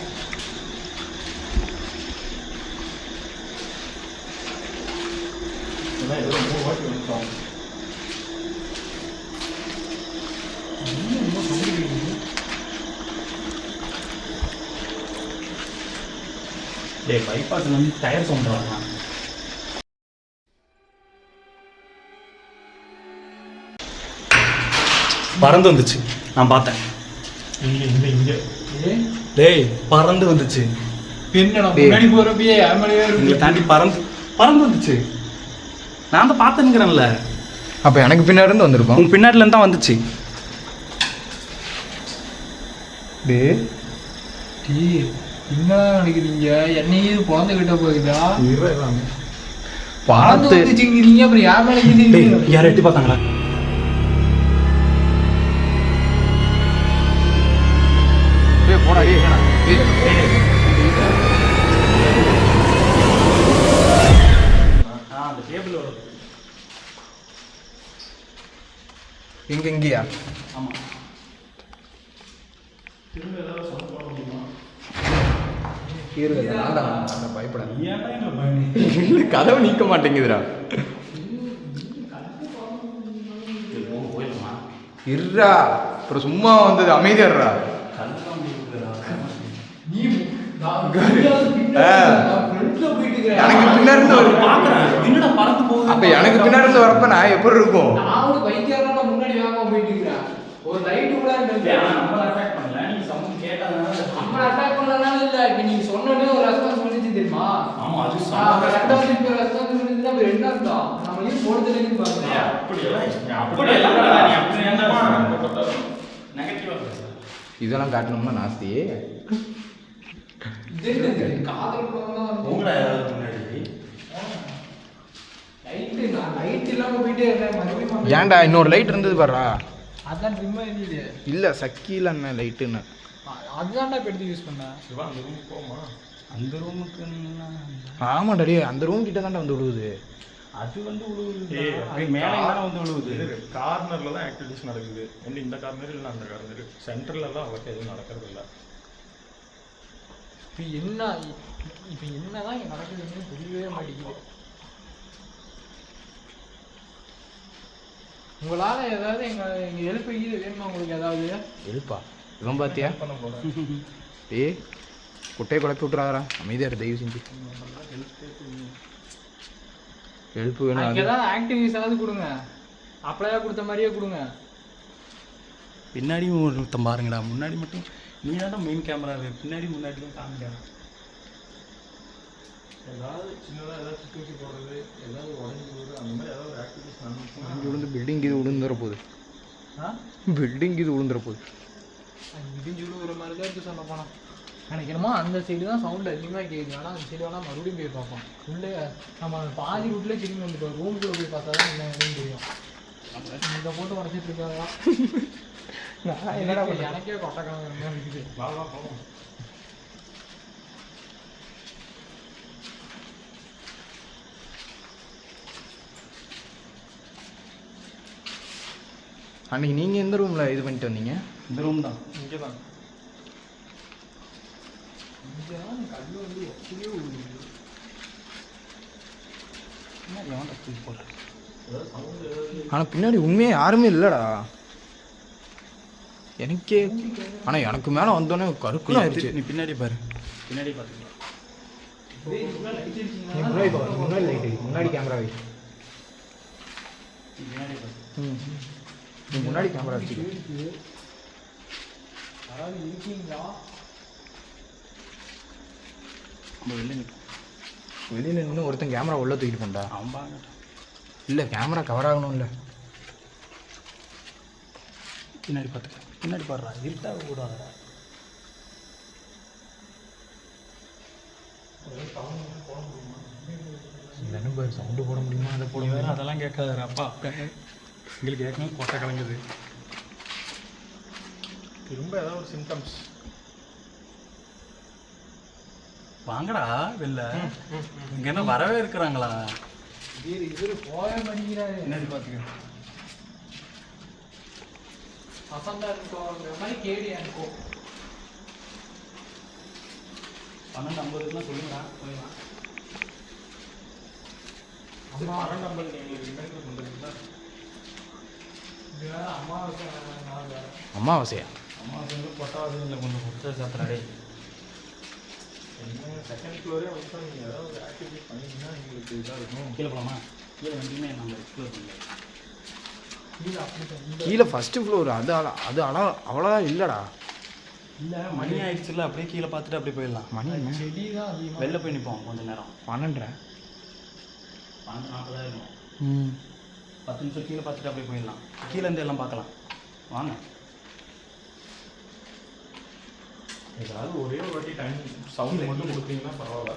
S1: ஏன்னா ஏதோ 3 வாட்டி வந்துட்டோம்.
S2: பைபாஸ்ல வந்து டயர் சவுண்ட் வரலாம். பறந்து வந்துச்சு, நான் பார்த்தேன்.
S1: இங்கே
S2: டேய் பறந்து வந்துச்சு,
S3: பின்னடா முன்னாடி போகிறப்பயே
S2: இங்கே தாண்டி பறந்து வந்துச்சு. நான் தான் பார்த்துங்கிறேன்ல.
S4: அப்போ எனக்கு பின்னாடி இருந்து வந்திருக்கோம்.
S2: உங்கள் பின்னாடிலேருந்து தான் வந்துச்சு.
S4: டே
S3: என்ன நினைக்கிறீங்க? என்னையும் குழந்தைகிட்ட போகுதா?
S1: எல்லாமே
S3: பார்த்து
S4: பார்த்து
S3: வந்துச்சுங்கிறீங்க, அப்புறம் யார் மேலே
S2: டேய் யாரும் எட்டி பார்த்தாங்களா?
S4: போடா
S2: அந்த டேபிள் வரும்.
S4: இங்கேயா?
S2: ஆமாம்,
S4: பயப்படாது. கதவு நீக்க மாட்டேங்குதுடா. இருடா, அப்புறம் சும்மா வந்தது அமைதியாடுறா. எனக்கு பின்னாடி இருந்து வரும்.
S2: என்னடா பறந்து போகுது?
S4: அப்ப எனக்கு பின்னாடி இருந்து வரப்ப நான் எப்படி இருக்கும்?
S3: நான் பைக்காரனா முன்னாடி வேகமா போயிட்டு இருக்கிறேன். ஒரு லைட் கூட
S2: நம்ம அட்டாக் பண்ணல, நீங்க சவுண்ட் கேட்டதனால.
S3: நம்ம அட்டாக் பண்ணனால இல்ல. இப்ப நீங்க சொன்னோனே ஒரு ரெஸ்பான்ஸ் பண்ணிச்சு தெரியுமா?
S2: ஆமா, அது
S3: அப்ப ரெண்டாவது இப்ப ரெஸ்பான்ஸ் பண்ணிச்சுன்னா அப்ப என்ன அர்த்தம்? நம்ம ஏன் போனதுல இருந்து பாருங்க.
S4: இதெல்லாம் காட்டணும்னா நாஸ்தி.
S3: இது காதல் படம் தான்.
S2: உங்கள முன்னாடி
S3: லைட் இல்லாமல் போயிட்டே இருக்கேன் மறுபடியும்
S4: ஏன்டா இன்னொரு லைட் இருந்தது பாருடா.
S3: அதான் ட்ரிம்மாக இருந்தது.
S4: இல்லை சக்கியில் என்ன லைட்டுன்னு
S3: அதுதான்டா இப்போ எடுத்து யூஸ் பண்ணேன்.
S1: சிவா அந்த ரூமுக்கு போமா?
S2: அந்த ரூமுக்கு
S4: ஆமாம் டாடி அந்த ரூம் கிட்ட தான்டா வந்து விழுவுது.
S2: அது வந்து
S1: ஏய்,
S2: விழுவுது மேலே தானே வந்து விழுவுது.
S1: கார்னரில் தான் ஆக்டிவிட்டிஸ் நடக்குது. ஒன்று இந்த கார்னர் இல்லை அந்த கார்னர். சென்டரில் தான் அவளுக்கு எதுவும் நடக்கிறது இல்லை.
S3: இப்போ என்ன தான் இங்கே நடக்குதுன்னு தெரியவே மாட்டேங்குது. உங்களால் ஏதாவது எங்கள் ஹெல்ப் இது வேணுமா உங்களுக்கு ஏதாவது?
S4: எழுப்பா இவன் பார்த்தியா?
S1: பண்ண போகிறேன்.
S4: ஏய் குட்டையை குழப்பி விட்றாரா, அமைதியாக இரு தயவு செஞ்சு. எழுப்பு வேணும்.
S3: எனக்கு ஏதாவது ஆக்டிவிட்டிஸ் ஏதாவது கொடுங்க, அப்பளையாக கொடுத்த மாதிரியே கொடுங்க.
S2: பின்னாடியும் ஒருத்தன் பாருங்கடா, முன்னாடி மட்டும் நீ தானே மெயின் கேமரா, பின்னாடி முன்னாடி தான் காமிக்கா.
S1: ஏதாவது சின்னதாக ஏதாவது சுற்றி போடுறது, ஏதாவது உடஞ்சி போடுறது, அந்த மாதிரி ஏதாவது ஒரு ஆக்டிவிட்டிஸ் நடந்துச்சுன்னா
S4: இங்கே விழுந்து பில்டிங் இது விழுந்துற போகுது.
S3: ஆ
S4: பில்டிங் இது விழுந்துற போகுது.
S3: இடிஞ்சு விழுகிற மாதிரி தான் இருக்குது சொல்ல போனால். எனக்கு என்னமோ அந்த சைடு தான் சவுண்டு அதிகமாக கேட்குது. ஆனால் அந்த சைடு வேணால் மறுபடியும் போய் பார்ப்போம். உள்ளே நம்ம பாதி வீட்டிலே திரும்பி வந்துட்டோம். ரூமுக்குள்ளே போய் பார்த்தா தான் என்ன எதுவும் தெரியும். இந்த போட்டு உடச்சிட்டு இருக்காங்க. என்னடா எனக்கே கொட்டக்கான என்ன இருக்குது.
S1: வா போவோம்.
S4: அன்றைக்கி நீங்கள் எந்த ரூமில் இது பண்ணிட்டு வந்தீங்க?
S2: இந்த ரூம் தான்.
S1: இங்கே தான்
S3: இங்கே தான் கல் வந்து எப்படியோ விழுகுது.
S2: எவன்டா தூக்கி போடுறேன்.
S1: ஏதாவது சவுண்டு ஏதாவது
S4: ஆனால் பின்னாடி உண்மையாக யாருமே இல்லைடா எனக்கே. ஆனால் எனக்கு மேலே வந்தோடனே கருக்குன்னு ஆயிடுச்சு.
S2: நீ பின்னாடி பாரு, பின்னாடி பார்த்துக்கலாம்.
S4: முன்னாடி லைட்டு, முன்னாடி கேமரா வை.
S2: பின்னாடி பாரு.
S4: நீ முன்னாடி கேமரா வச்சு.
S3: யாராவது இருக்கீங்களா?
S2: நம்ம வெளில நிற்கும்.
S4: வெளியில் நின்று ஒருத்தன் கேமரா உள்ள தூக்கிட்டு போண்டா.
S2: அவன் பாருங்கட்டா.
S4: இல்லை கேமரா கவர் ஆகணும். இல்லை
S2: பின்னாடி பார்த்துக்க, பின்னாடி பாடுறா, இருட்டாக கூடாதா.
S4: பாரு சவுண்டு போட முடியுமா? அதை போட
S2: வேறு அதெல்லாம் கேட்காது அப்பா. எங்களுக்கு ஏற்கனவே கொட்டை கலங்குது.
S1: திரும்ப ஏதாவது ஒரு சிம்டம்ஸ்.
S2: வாங்கடா வெளில. இங்கே என்ன வரவே இருக்கிறாங்களா?
S3: இவர் போய பண்ணிக்கிறாரு.
S2: பின்னாடி பார்த்துக்க.
S3: அசந்தா இருக்கோங்கிற மாதிரி கேடி அனுப்போம்.
S2: 12:50 சொல்லுங்கடா, போயிடலாம்.
S1: 12:50 எங்களுக்கு ரிமைண்டர் பண்ணுறீங்களா?
S3: இது வேற அமாவாசை நாள் வேற.
S4: அமாவாசையா?
S2: அம்மா வந்து கொட்டாது இல்லை, கொஞ்சம் கொடுத்தா சாப்பிட்றாடே.
S1: என்ன செகண்ட் ஃப்ளோரே வந்து நீங்கள் ஏதாவது ஒரு ஆக்டிவிட்டி பண்ணிங்கன்னா எங்களுக்கு இதாக இருக்கும்.
S2: கீழே போகலாமா? கீழே வண்டியுமே நம்ம எக்ஸ்ப்ளோர் பண்ணல.
S3: கீழே அப்படி
S4: கீழே ஃபஸ்ட்டு ஃப்ளோர். அது அவ்வளோதான் இல்லைடா.
S2: இல்லை மணி ஆயிடுச்சுல்ல, அப்படியே கீழே பார்த்துட்டு அப்படியே போயிடலாம்.
S4: மணி என்ன?
S3: செடி தான் அதிகமாக.
S2: வெளில போய் நிற்போம் கொஞ்சம் நேரம்.
S4: 12:30.
S2: 12:40 இருக்கும். 10 நிமிஷம் கீழே பார்த்துட்டு அப்படியே போயிடலாம். கீழே இருந்து எல்லாம் பார்க்கலாம். வாங்க.
S1: ஏதாவது ஒரே ஒரு வாட்டி டைம் சவுண்ட் மட்டும் கொடுத்தீங்கன்னா பரவாயில்ல.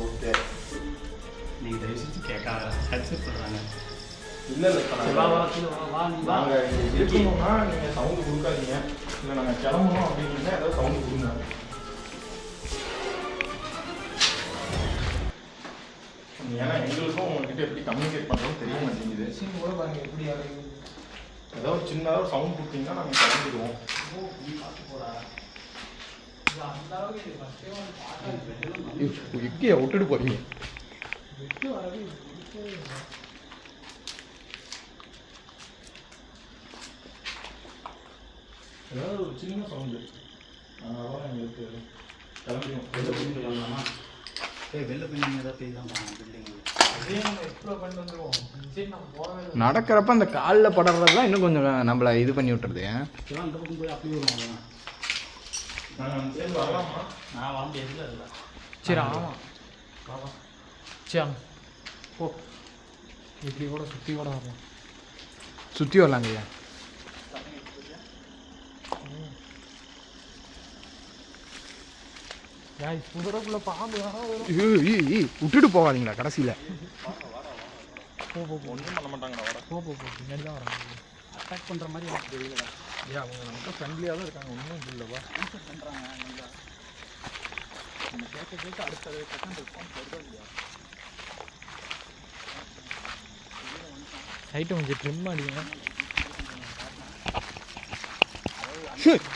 S1: ஓகே,
S2: நீங்கள் தயவு செஞ்சு கேட்காத, அக்செப்ட் பண்ணுறாங்க.
S1: இல்லை இல்லை நாங்கள் இருக்கணும்னா நீங்கள் சவுண்டு கொடுக்காதீங்க. இல்லை நாங்கள் கிளம்பணும் அப்படின்னா ஏதாவது சவுண்டு கொடுங்க. ஏன்னா எங்களுக்கும் உங்ககிட்ட எப்படி கம்யூனிகேட் பண்ணுறோம்னு தெரிய மாட்டேங்குது.
S3: சீன் கூட பாருங்க எப்படி ஆகுது.
S1: ஏதாவது ஒரு சின்னதாக ஒரு சவுண்ட் கொடுத்தீங்கன்னா நாங்கள் கிளம்பிடுவோம்.
S3: அந்த அளவுக்கு இது ஃபஸ்ட்டே வந்து பார்த்தா
S4: எக்கையை விட்டுட்டு போறீங்க.
S3: விட்டு வரவே
S1: ஏதாவது ஒரு சின்ன சவுண்டு அதனால எங்களுக்கு கிளம்பிடுவோம்.
S2: வெளில போய் நீங்கள் ஏதாவது போய் தான் பாருங்க பில்டிங்.
S3: அதே நம்ம எக்ஸ்ப்ளோர் பண்ணிட்டு வந்துடுவோம். சரி நம்ம போகவே இல்லை.
S4: நடக்கிறப்ப அந்த காலில் படுறதுலாம் இன்னும் கொஞ்சம் நம்மளை இது பண்ணி விட்டுறது.
S2: இதெல்லாம் இந்த பக்கம் போய் அப்படியே வருவாங்க.
S1: நாங்கள் சேர்ந்து வரலாமா?
S2: நான் வர முடியாதுல அதில்.
S3: சரி ஆமாம்.
S2: பாப்பா
S3: வச்சாங்க ஓ இப்படி கூட சுற்றி கூட வரலாம்.
S4: சுற்றி வரலாங்கய்யா.
S3: சுதரக்குள்ள பாம்பு
S4: விட்டுட்டு போகாதீங்களா கடைசியில்?
S1: ஒன்றும் பண்ண மாட்டாங்கடா. வர
S3: போ பின்னாடி தான் வராங்க.
S2: அட்டாக் பண்ணுற மாதிரி எனக்கு தெரியலடா.
S1: ஏன் அவங்க நமக்கு ஃப்ரெண்ட்லியாக தான் இருக்காங்க, ஒன்றும் இல்லைப்பா.
S2: பண்ணுறாங்க நல்லா. நம்ம கேட்க அடுத்த செகண்ட் ரெஸ்பான்ஸ் வருதா இல்லையா?
S3: லைட்டை கொஞ்சம் ட்ரிம் அடிங்க.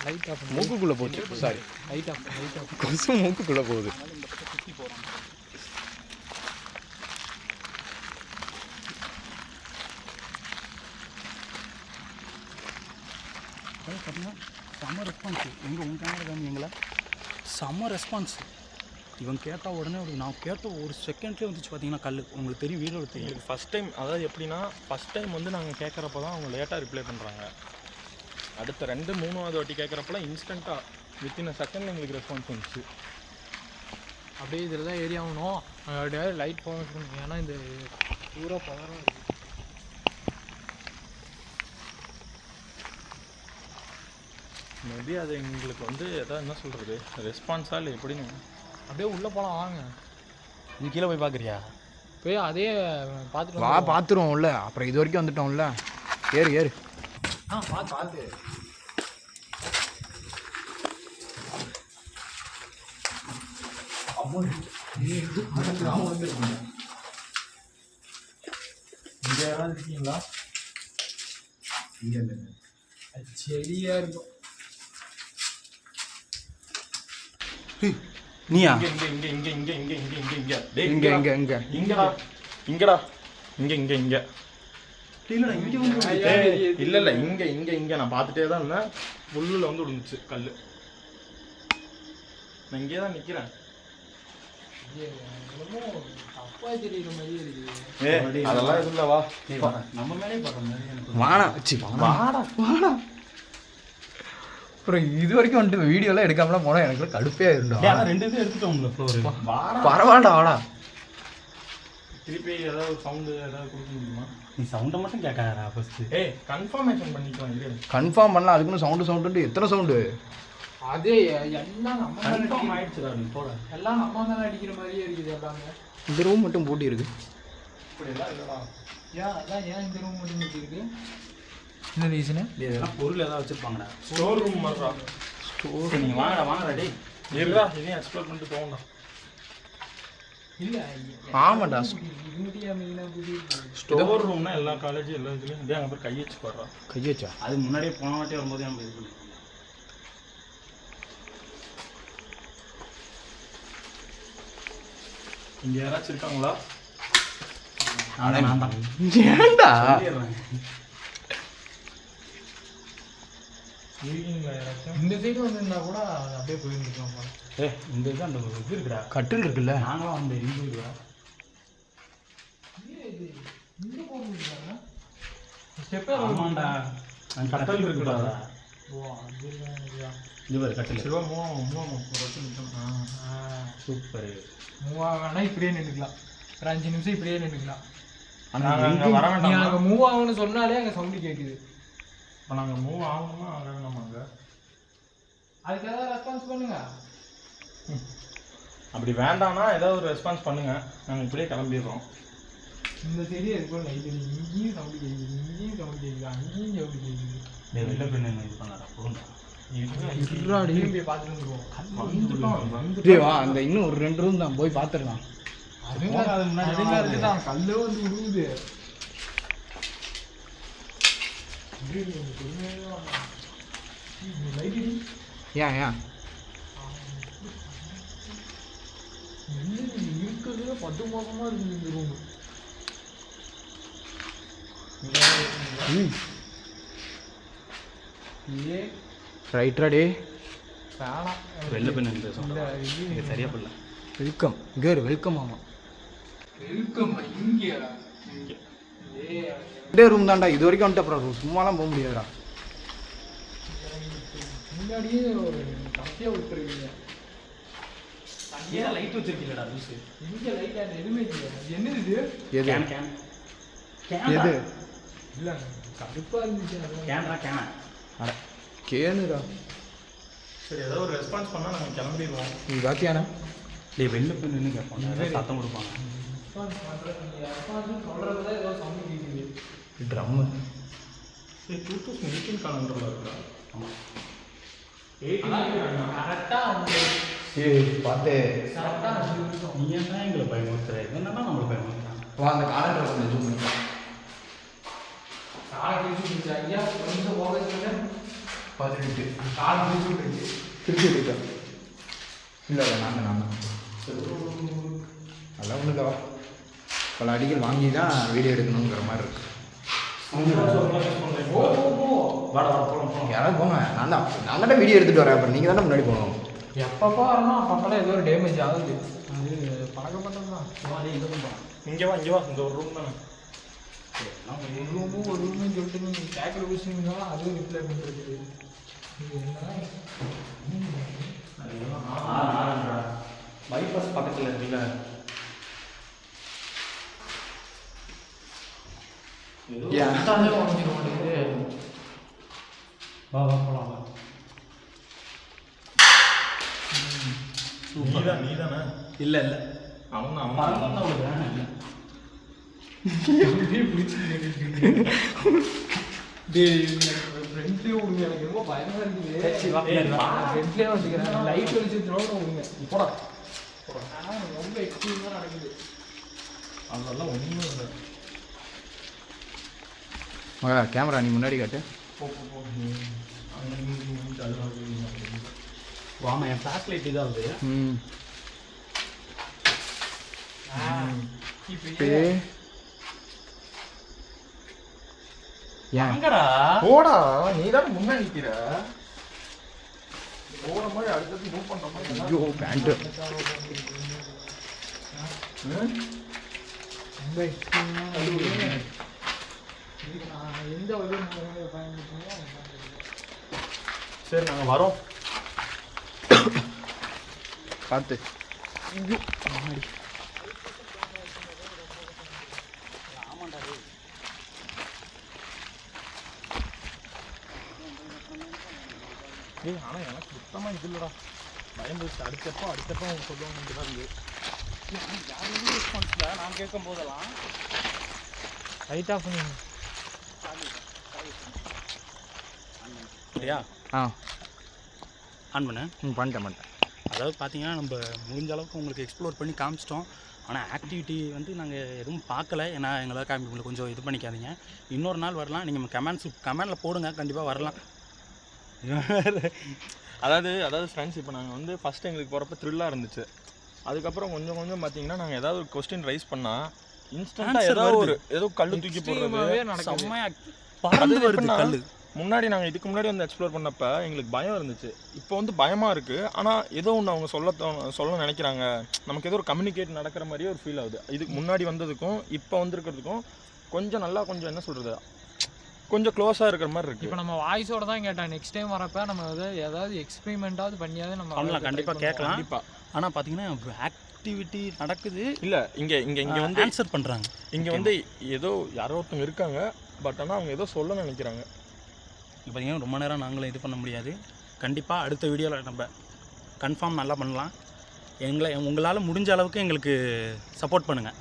S3: லைட் ஆஃப்
S4: மூக்குக்குள்ளே போச்சு. சாரி,
S3: லைட் ஆஃப்
S4: கொசு மூக்குக்குள்ளே போகுது.
S2: சுற்றி போகிறாங்க. பார்த்தீங்கன்னா செம்ம ரெஸ்பான்ஸ். உங்கள் கேமரா காமிங்களா? செம்ம ரெஸ்பான்ஸ். இவன் கேட்டால் உடனே நான் கேட்ட ஒரு செகண்ட்லேயே வந்துச்சு. பார்த்தீங்கன்னா கல் உங்களுக்கு தெரியும், வீடியோ தெரியும்.
S1: எங்களுக்கு ஃபஸ்ட் டைம், அதாவது எப்படின்னா ஃபஸ்ட் டைம் வந்து நாங்கள் கேட்குறப்ப தான் அவங்க லேட்டாக ரிப்ளை பண்ணுறாங்க. அடுத்த 2-3வது வாட்டி கேட்குறப்பெல்லாம் இன்ஸ்டண்ட்டாக வித்தின் செகண்டில் எங்களுக்கு ரெஸ்பான்ஸ் வந்துச்சு.
S3: அப்படியே இதில் தான் ஏறி ஆகணும். அப்படியே லைட் போகணும். ஏன்னா இந்த பூரா பவராக இருக்குது.
S1: மேபி அது எங்களுக்கு வந்து எதாவது என்ன சொல்கிறது, ரெஸ்பான்ஸாக இல்லை எப்படின்னு.
S3: அப்படியே உள்ளே போகலாம் வாங்க.
S2: நீ கீழே போய் பார்க்குறியா?
S3: போய் அதே பார்த்துட்டு
S4: வா பார்த்துருவோம்ல. அப்புறம் இது வரைக்கும் வந்துட்டோம்ல. ஏறு ஏறு.
S3: பார்த்து
S1: இங்கே யாராவது இருக்கீங்களா?
S2: இங்கே
S3: செடியாக இருக்கும்.
S2: நீயா?
S1: இங்கே இங்கே இங்கே இங்கே இங்கே இங்கே இங்கே இங்கே டேய்
S4: இங்கே இங்கே இங்கே
S1: இங்கடா இங்கடா இங்கே இங்கே இங்கே
S2: இல்லைடா இங்கே வந்து
S1: இல்லை இல்லை இங்கே இங்கே இங்கே நான் பார்த்துட்டே தான் இருந்தேன். புல்லில் வந்து விழுந்துச்சு கல். நான் இங்கே தான் நிற்கிறேன்.
S3: தப்பா தெரியுற மாதிரியே இருக்குது.
S1: அதெல்லாம் எதுவும் இல்லை, வா.
S2: நம்ம மேலே பார்க்குற மாதிரி எனக்கு
S4: வாடா வச்சு வாடா வாடா. அப்புறம் இது வரைக்கும் வந்துட்டு வீடியோலாம் எடுக்காமலாம் போனால் எனக்கு கடுப்பே இருந்தோம்.
S2: 2 இது எடுத்துட்டோம்ல ஃப்ளோர்.
S4: பரவாயில்ல வாடா.
S1: திருப்பி ஏதாவது சவுண்டு ஏதாவது கொடுக்க முடியுமா?
S2: நீ சவுண்டை மட்டும் கேட்காதா ஃபஸ்ட்டு.
S1: ஏய் கன்ஃபர்மேஷன் பண்ணிக்கலாம். இது
S4: கன்ஃபார்ம் பண்ணலாம். அதுக்குன்னு சவுண்டு எத்தனை சவுண்டு?
S3: அது எல்லாம் நம்ம
S2: கன்ஃபார்ம் ஆயிடுச்சுடா. நீ போட
S3: எல்லாம் நம்ம மேலே அடிக்கிற மாதிரியே இருக்குது எல்லாமே.
S4: இந்த ரூம் மட்டும் பூட்டி இருக்கு.
S1: இப்படியெல்லாம் இல்லைடா.
S3: ஏன் இந்த ரூம் மட்டும் இப்படி இருக்கு? என்ன ரீசனு?
S2: இதெல்லாம் பொருள் ஏதாவது வச்சுருப்பாங்கடா.
S1: Store room மாதிரிடா.
S2: சரி நீங்கள் வாங்கடா டேய்.
S1: இருடா, இதையும் எக்ஸ்ப்ளோர் பண்ணிட்டு போகணும்.
S3: இல்லை
S4: ஆமாண்டா.
S3: இங்கிட்டியா மெயினாக புதிய
S1: ஸ்டோர் ரூம்னா எல்லா காலேஜும் எல்லா இதுலேயும் இதே அங்கே போய் கை வச்சு போடுறா.
S4: கையச்சா
S2: அது முன்னாடியே போன வாட்டி வரும்போது நம்ம இது பண்ணி
S1: இங்கே யாராச்சும் இருக்காங்களா?
S2: நான் தான்
S4: ஏண்டா
S1: இருக்கீங்களா யாராச்சும்?
S3: இந்த சைடு வந்துருந்தா கூட அப்படியே போயிருந்துருக்கலாம் போல.
S2: இந்த இது அந்த இது இருக்குடா.
S4: கட்டில் இருக்குல்ல?
S2: நாங்களும் அந்த இது இருக்குடா.
S3: இங்கே போயிருந்தாங்க
S2: ஆமாண்டா. அந்த கட்டல் இருக்குடா.
S3: ஓ அது
S2: இது ஒரு கட்டல்.
S1: சிவா மூவம் ஒரு வருஷம் நிற்கணும்.
S2: சூப்பர்.
S3: மூவ் வேணா இப்படியே நின்றுக்கலாம். ஒரு 5 நிமிஷம் இப்படியே நின்றுக்கலாம்.
S1: நாங்கள் அங்கே வர
S3: நீ
S1: வேண்டாம்.
S3: அங்கே மூவ் ஆகணும்னு சொன்னாலே அங்கே சவுண்டு கேட்குது.
S1: இப்போ நாங்கள் மூவ் ஆகணுமா ஆக வேண்டாமா? அங்கே
S3: அதுக்கு ஏதாவது ரெஸ்பான்ஸ் பண்ணுங்க.
S1: அப்படி வேண்டாம்னா ஏதாவது ஒரு ரெஸ்பான்ஸ் பண்ணுங்க. நாங்கள் இப்படியே கிளம்பிடுறோம்.
S3: இந்த சைடு இருக்கும் லைட் இங்கேயும் சவுண்டு கேட்குது, இங்கேயும் சவுண்டு கேட்குது, அங்கேயும் சவுண்டு கேட்குது.
S2: வெளில பெண்ணு இது பண்ணாடா போகண்டா.
S3: திரும்பி பார்த்துட்டு வந்துருவோம்.
S4: டேய் வா, அந்த இன்னும் ஒரு 2 ரூம் தான் போய் பார்த்துடலாம்.
S3: அதுங்க இருக்குதான் கல்லு வந்து விடுவுது.
S4: ஏன்
S3: இருக்கிறது பட்டு மோசமா இருக்குது இந்த ரூம். இதே
S4: ரைட்ரா டே.
S3: வேணாம்.
S2: வெளில பெண்ணு இந்த
S3: இந்த இது
S2: சரியா பண்ணல.
S4: வெல்கம் இங்கே வெல்கம் ஆமாம்.
S3: வெல்கம் இங்கே
S4: இதே ரூம் தான்டா. இது வரைக்கும் வந்துட்டு அப்புறம் சும்மாலாம் போக முடியாதுடா.
S3: முன்னாடியே ஒரு கம்மியாக விட்டுருக்கீங்க.
S2: ஏன் லைட் வச்சிருக்கீங்களா லூசு?
S3: இங்கே லைட் ஆட் எதுவுமே இல்லை. என்னது இது?
S4: எது
S2: கேன் கேன் கேன்
S4: எது
S3: இல்லை கடுப்பாக இருந்துச்சு.
S2: கேன்ரா கேன்.
S4: அட கேனுடா.
S1: சரி ஏதோ ஒரு ரெஸ்பான்ஸ் பண்ணால் நாங்கள் கிளம்பிடுவோம்.
S4: நீ பாத்தியாண்ணா?
S2: டேய் வெளில போய் நின்று கேட்பாங்க, ஏதாவது சத்தம் கொடுப்பாங்க.
S3: சொல்கிறது தான் ஏதோ சவுண்ட் கேட்குது.
S4: ட்ரம்மு
S1: 2018 காலண்டரில் இருக்கா?
S2: ஆமாம்.
S3: கரெக்டாக அவங்க
S4: பார்த்து
S3: கரெக்டாக 5 வருஷம்.
S2: நீ என்ன எங்களை பயமுறுத்துற? என்னன்னா நம்மளை பயமுறுத்துறான்.
S4: வா அந்த காலண்டர் கொஞ்சம் ஜூம் பண்ணி
S3: காலை பிடிச்சி விட்டுச்சு. ஐயா கொஞ்சம் ஃபோக்கஸ் பண்ண
S4: 18
S3: கால் பிடிச்சி விட்டுச்சு.
S4: திருச்சி விட்டுட்டேன். இல்லை இல்லை நான் அதெல்லாம் ஒன்றும் இல்லைவா. பல அடிகள் வாங்கி தான் வீடியோ எடுக்கணுங்கிற மாதிரி இருக்கு. யாராவது போங்க. நான் தான் வீடியோ எடுத்துகிட்டு வரேன். அப்புறம் நீங்கள் தானே முன்னாடி போகணும்.
S3: எப்பப்போ வரணும் அப்பப்பெல்லாம் ஏதோ ஒரு டேமேஜ் ஆகுது. அது பழக்கப்பட்டது தான்.
S1: இங்கே வா இந்த ஒரு ரூம் தானே.
S3: ஒரு ரூம்னு சொல்லிட்டு நீங்கள் டேக்கில் ஊசிங்கன்னா அதுவும் ரிப்ளை பண்ணுறது.
S2: பைபாஸ் பக்கத்தில் இருக்குல்ல,
S4: ஏன்
S3: உடஞ்சிட மாட்டேங்குது.
S2: வா வா போகலாம் வா.
S1: நீ தானே?
S2: இல்லை இல்லை
S1: அவன்
S2: மரம் தான் உங்களுக்கு வேணும் இல்லை.
S3: ஃப்ரெண்ட்லேயே விடுங்க. எனக்கு ரொம்ப பயமாக
S2: சரி, வா, பின்னாடி வா.
S3: இருக்குது. ஃப்ரெண்ட்லேயே வச்சுக்கிறேன். லைட் வெளிச்சத்தோட விடுங்க. போடா ஆனால் ரொம்ப எக்ஸ்ட்ரீமாக நடக்குது.
S1: அதெல்லாம் ஒன்றுமே இல்லை.
S4: மகா கேமரா நீ முன்னாடி காட்டு.
S2: வாமா, என் ஃப்ளாஷ் லைட் இதாக வருது.
S3: இப்போ
S4: ஏன்
S2: எங்கடா
S1: போடா, நீ தானே முன்னாடி நிற்கிற. போகிற மாதிரி அடுத்தது மூவ் பண்ணுற மாதிரி.
S4: ஐயோ பேண்ட்டு
S3: ரொம்ப எக்ஸ்ட்ரீமாக நடக்குது. இதுக்கு நான் எந்த வகையில் பயன்படுத்தணும்.
S1: சரி நாங்கள் வரோம்.
S4: பார்த்து.
S1: ஆனால் எனக்கு சுத்தமாக இது இல்லைடா. பயந்துச்சு. அடுத்தப்போ அவங்க சொல்லுவாங்க தான் இருக்குது.
S2: யாருமே ரெஸ்பான்ஸ்ல நான் கேட்கும் போதெல்லாம்
S3: லைட் ஆஃப் பண்ணுங்க.
S2: இல்லையா
S4: ஆ
S2: ஆன் பண்ணு.
S4: பண்ணிட்டேன்.
S2: அதாவது பார்த்தீங்கன்னா நம்ம முடிஞ்ச அளவுக்கு உங்களுக்கு எக்ஸ்ப்ளோர் பண்ணி காமிச்சிட்டோம். ஆனால் ஆக்டிவிட்டி வந்து நாங்கள் எதுவும் பார்க்கல. ஏன்னா எங்களால் காமிக்க கொஞ்சம் இது பண்ணிக்காதீங்க. இன்னொரு நாள் வரலாம். நீங்கள் கமெண்டில் போடுங்க, கண்டிப்பாக வரலாம்.
S1: அதாவது ஃப்ரெண்ட்ஸ், இப்போ நாங்கள் வந்து ஃபஸ்ட்டு எங்களுக்கு போகிறப்ப த்ரில்லாக இருந்துச்சு. அதுக்கப்புறம் கொஞ்சம் பார்த்தீங்கன்னா நாங்கள் ஏதாவது ஒரு கொஸ்டின் ரைஸ் பண்ணால் இன்ஸ்டன்ட்டாக ஏதோ கல் தூக்கி போடுறது
S2: செம்மையாக பறந்து வருது கல்.
S1: முன்னாடி நாங்கள் இதுக்கு முன்னாடி வந்து எக்ஸ்ப்ளோர் பண்ணப்ப எங்களுக்கு பயம் இருந்துச்சு. இப்போ வந்து பயமாக இருக்குது. ஆனால் ஏதோ ஒன்று அவங்க சொல்ல நினைக்கிறாங்க. நமக்கு ஏதோ ஒரு கம்யூனிகேட் நடக்கிற மாதிரியே ஒரு ஃபீல் ஆகுது. இதுக்கு முன்னாடி வந்ததுக்கும் இப்போ வந்திருக்கிறதுக்கும் கொஞ்சம் நல்லா கொஞ்சம் என்ன சொல்கிறது, கொஞ்சம் க்ளோஸாக இருக்கிற மாதிரி இருக்குது.
S3: இப்போ நம்ம வாய்ஸோட தான் கேட்டேன். நெக்ஸ்ட் டைம் வரப்போ நம்ம ஏதாவது எக்ஸ்பெரிமெண்ட்டாவது பண்ணியாவது நம்ம
S2: பண்ணலாம், கண்டிப்பாக கேட்கலாம்.
S1: கண்டிப்பாக.
S2: ஆனால் பார்த்தீங்கன்னா ஆக்டிவிட்டி நடக்குது.
S1: இல்லை இங்கே வந்து
S2: ஆன்சர் பண்ணுறாங்க.
S1: இங்கே வந்து ஏதோ யாரோ ஒருத்தவங்க இருக்காங்க. பட் ஆனால் அவங்க ஏதோ சொல்ல நினைக்கிறாங்க.
S2: இப்போ பார்த்தீங்கன்னா ரொம்ப நேரம் நாங்களும் இது பண்ண முடியாது. கண்டிப்பாக அடுத்த வீடியோவில் நம்ம கன்ஃபார்ம் நல்லா பண்ணலாம். உங்களால் முடிஞ்ச அளவுக்கு எங்களுக்கு சப்போர்ட் பண்ணுங்கள்.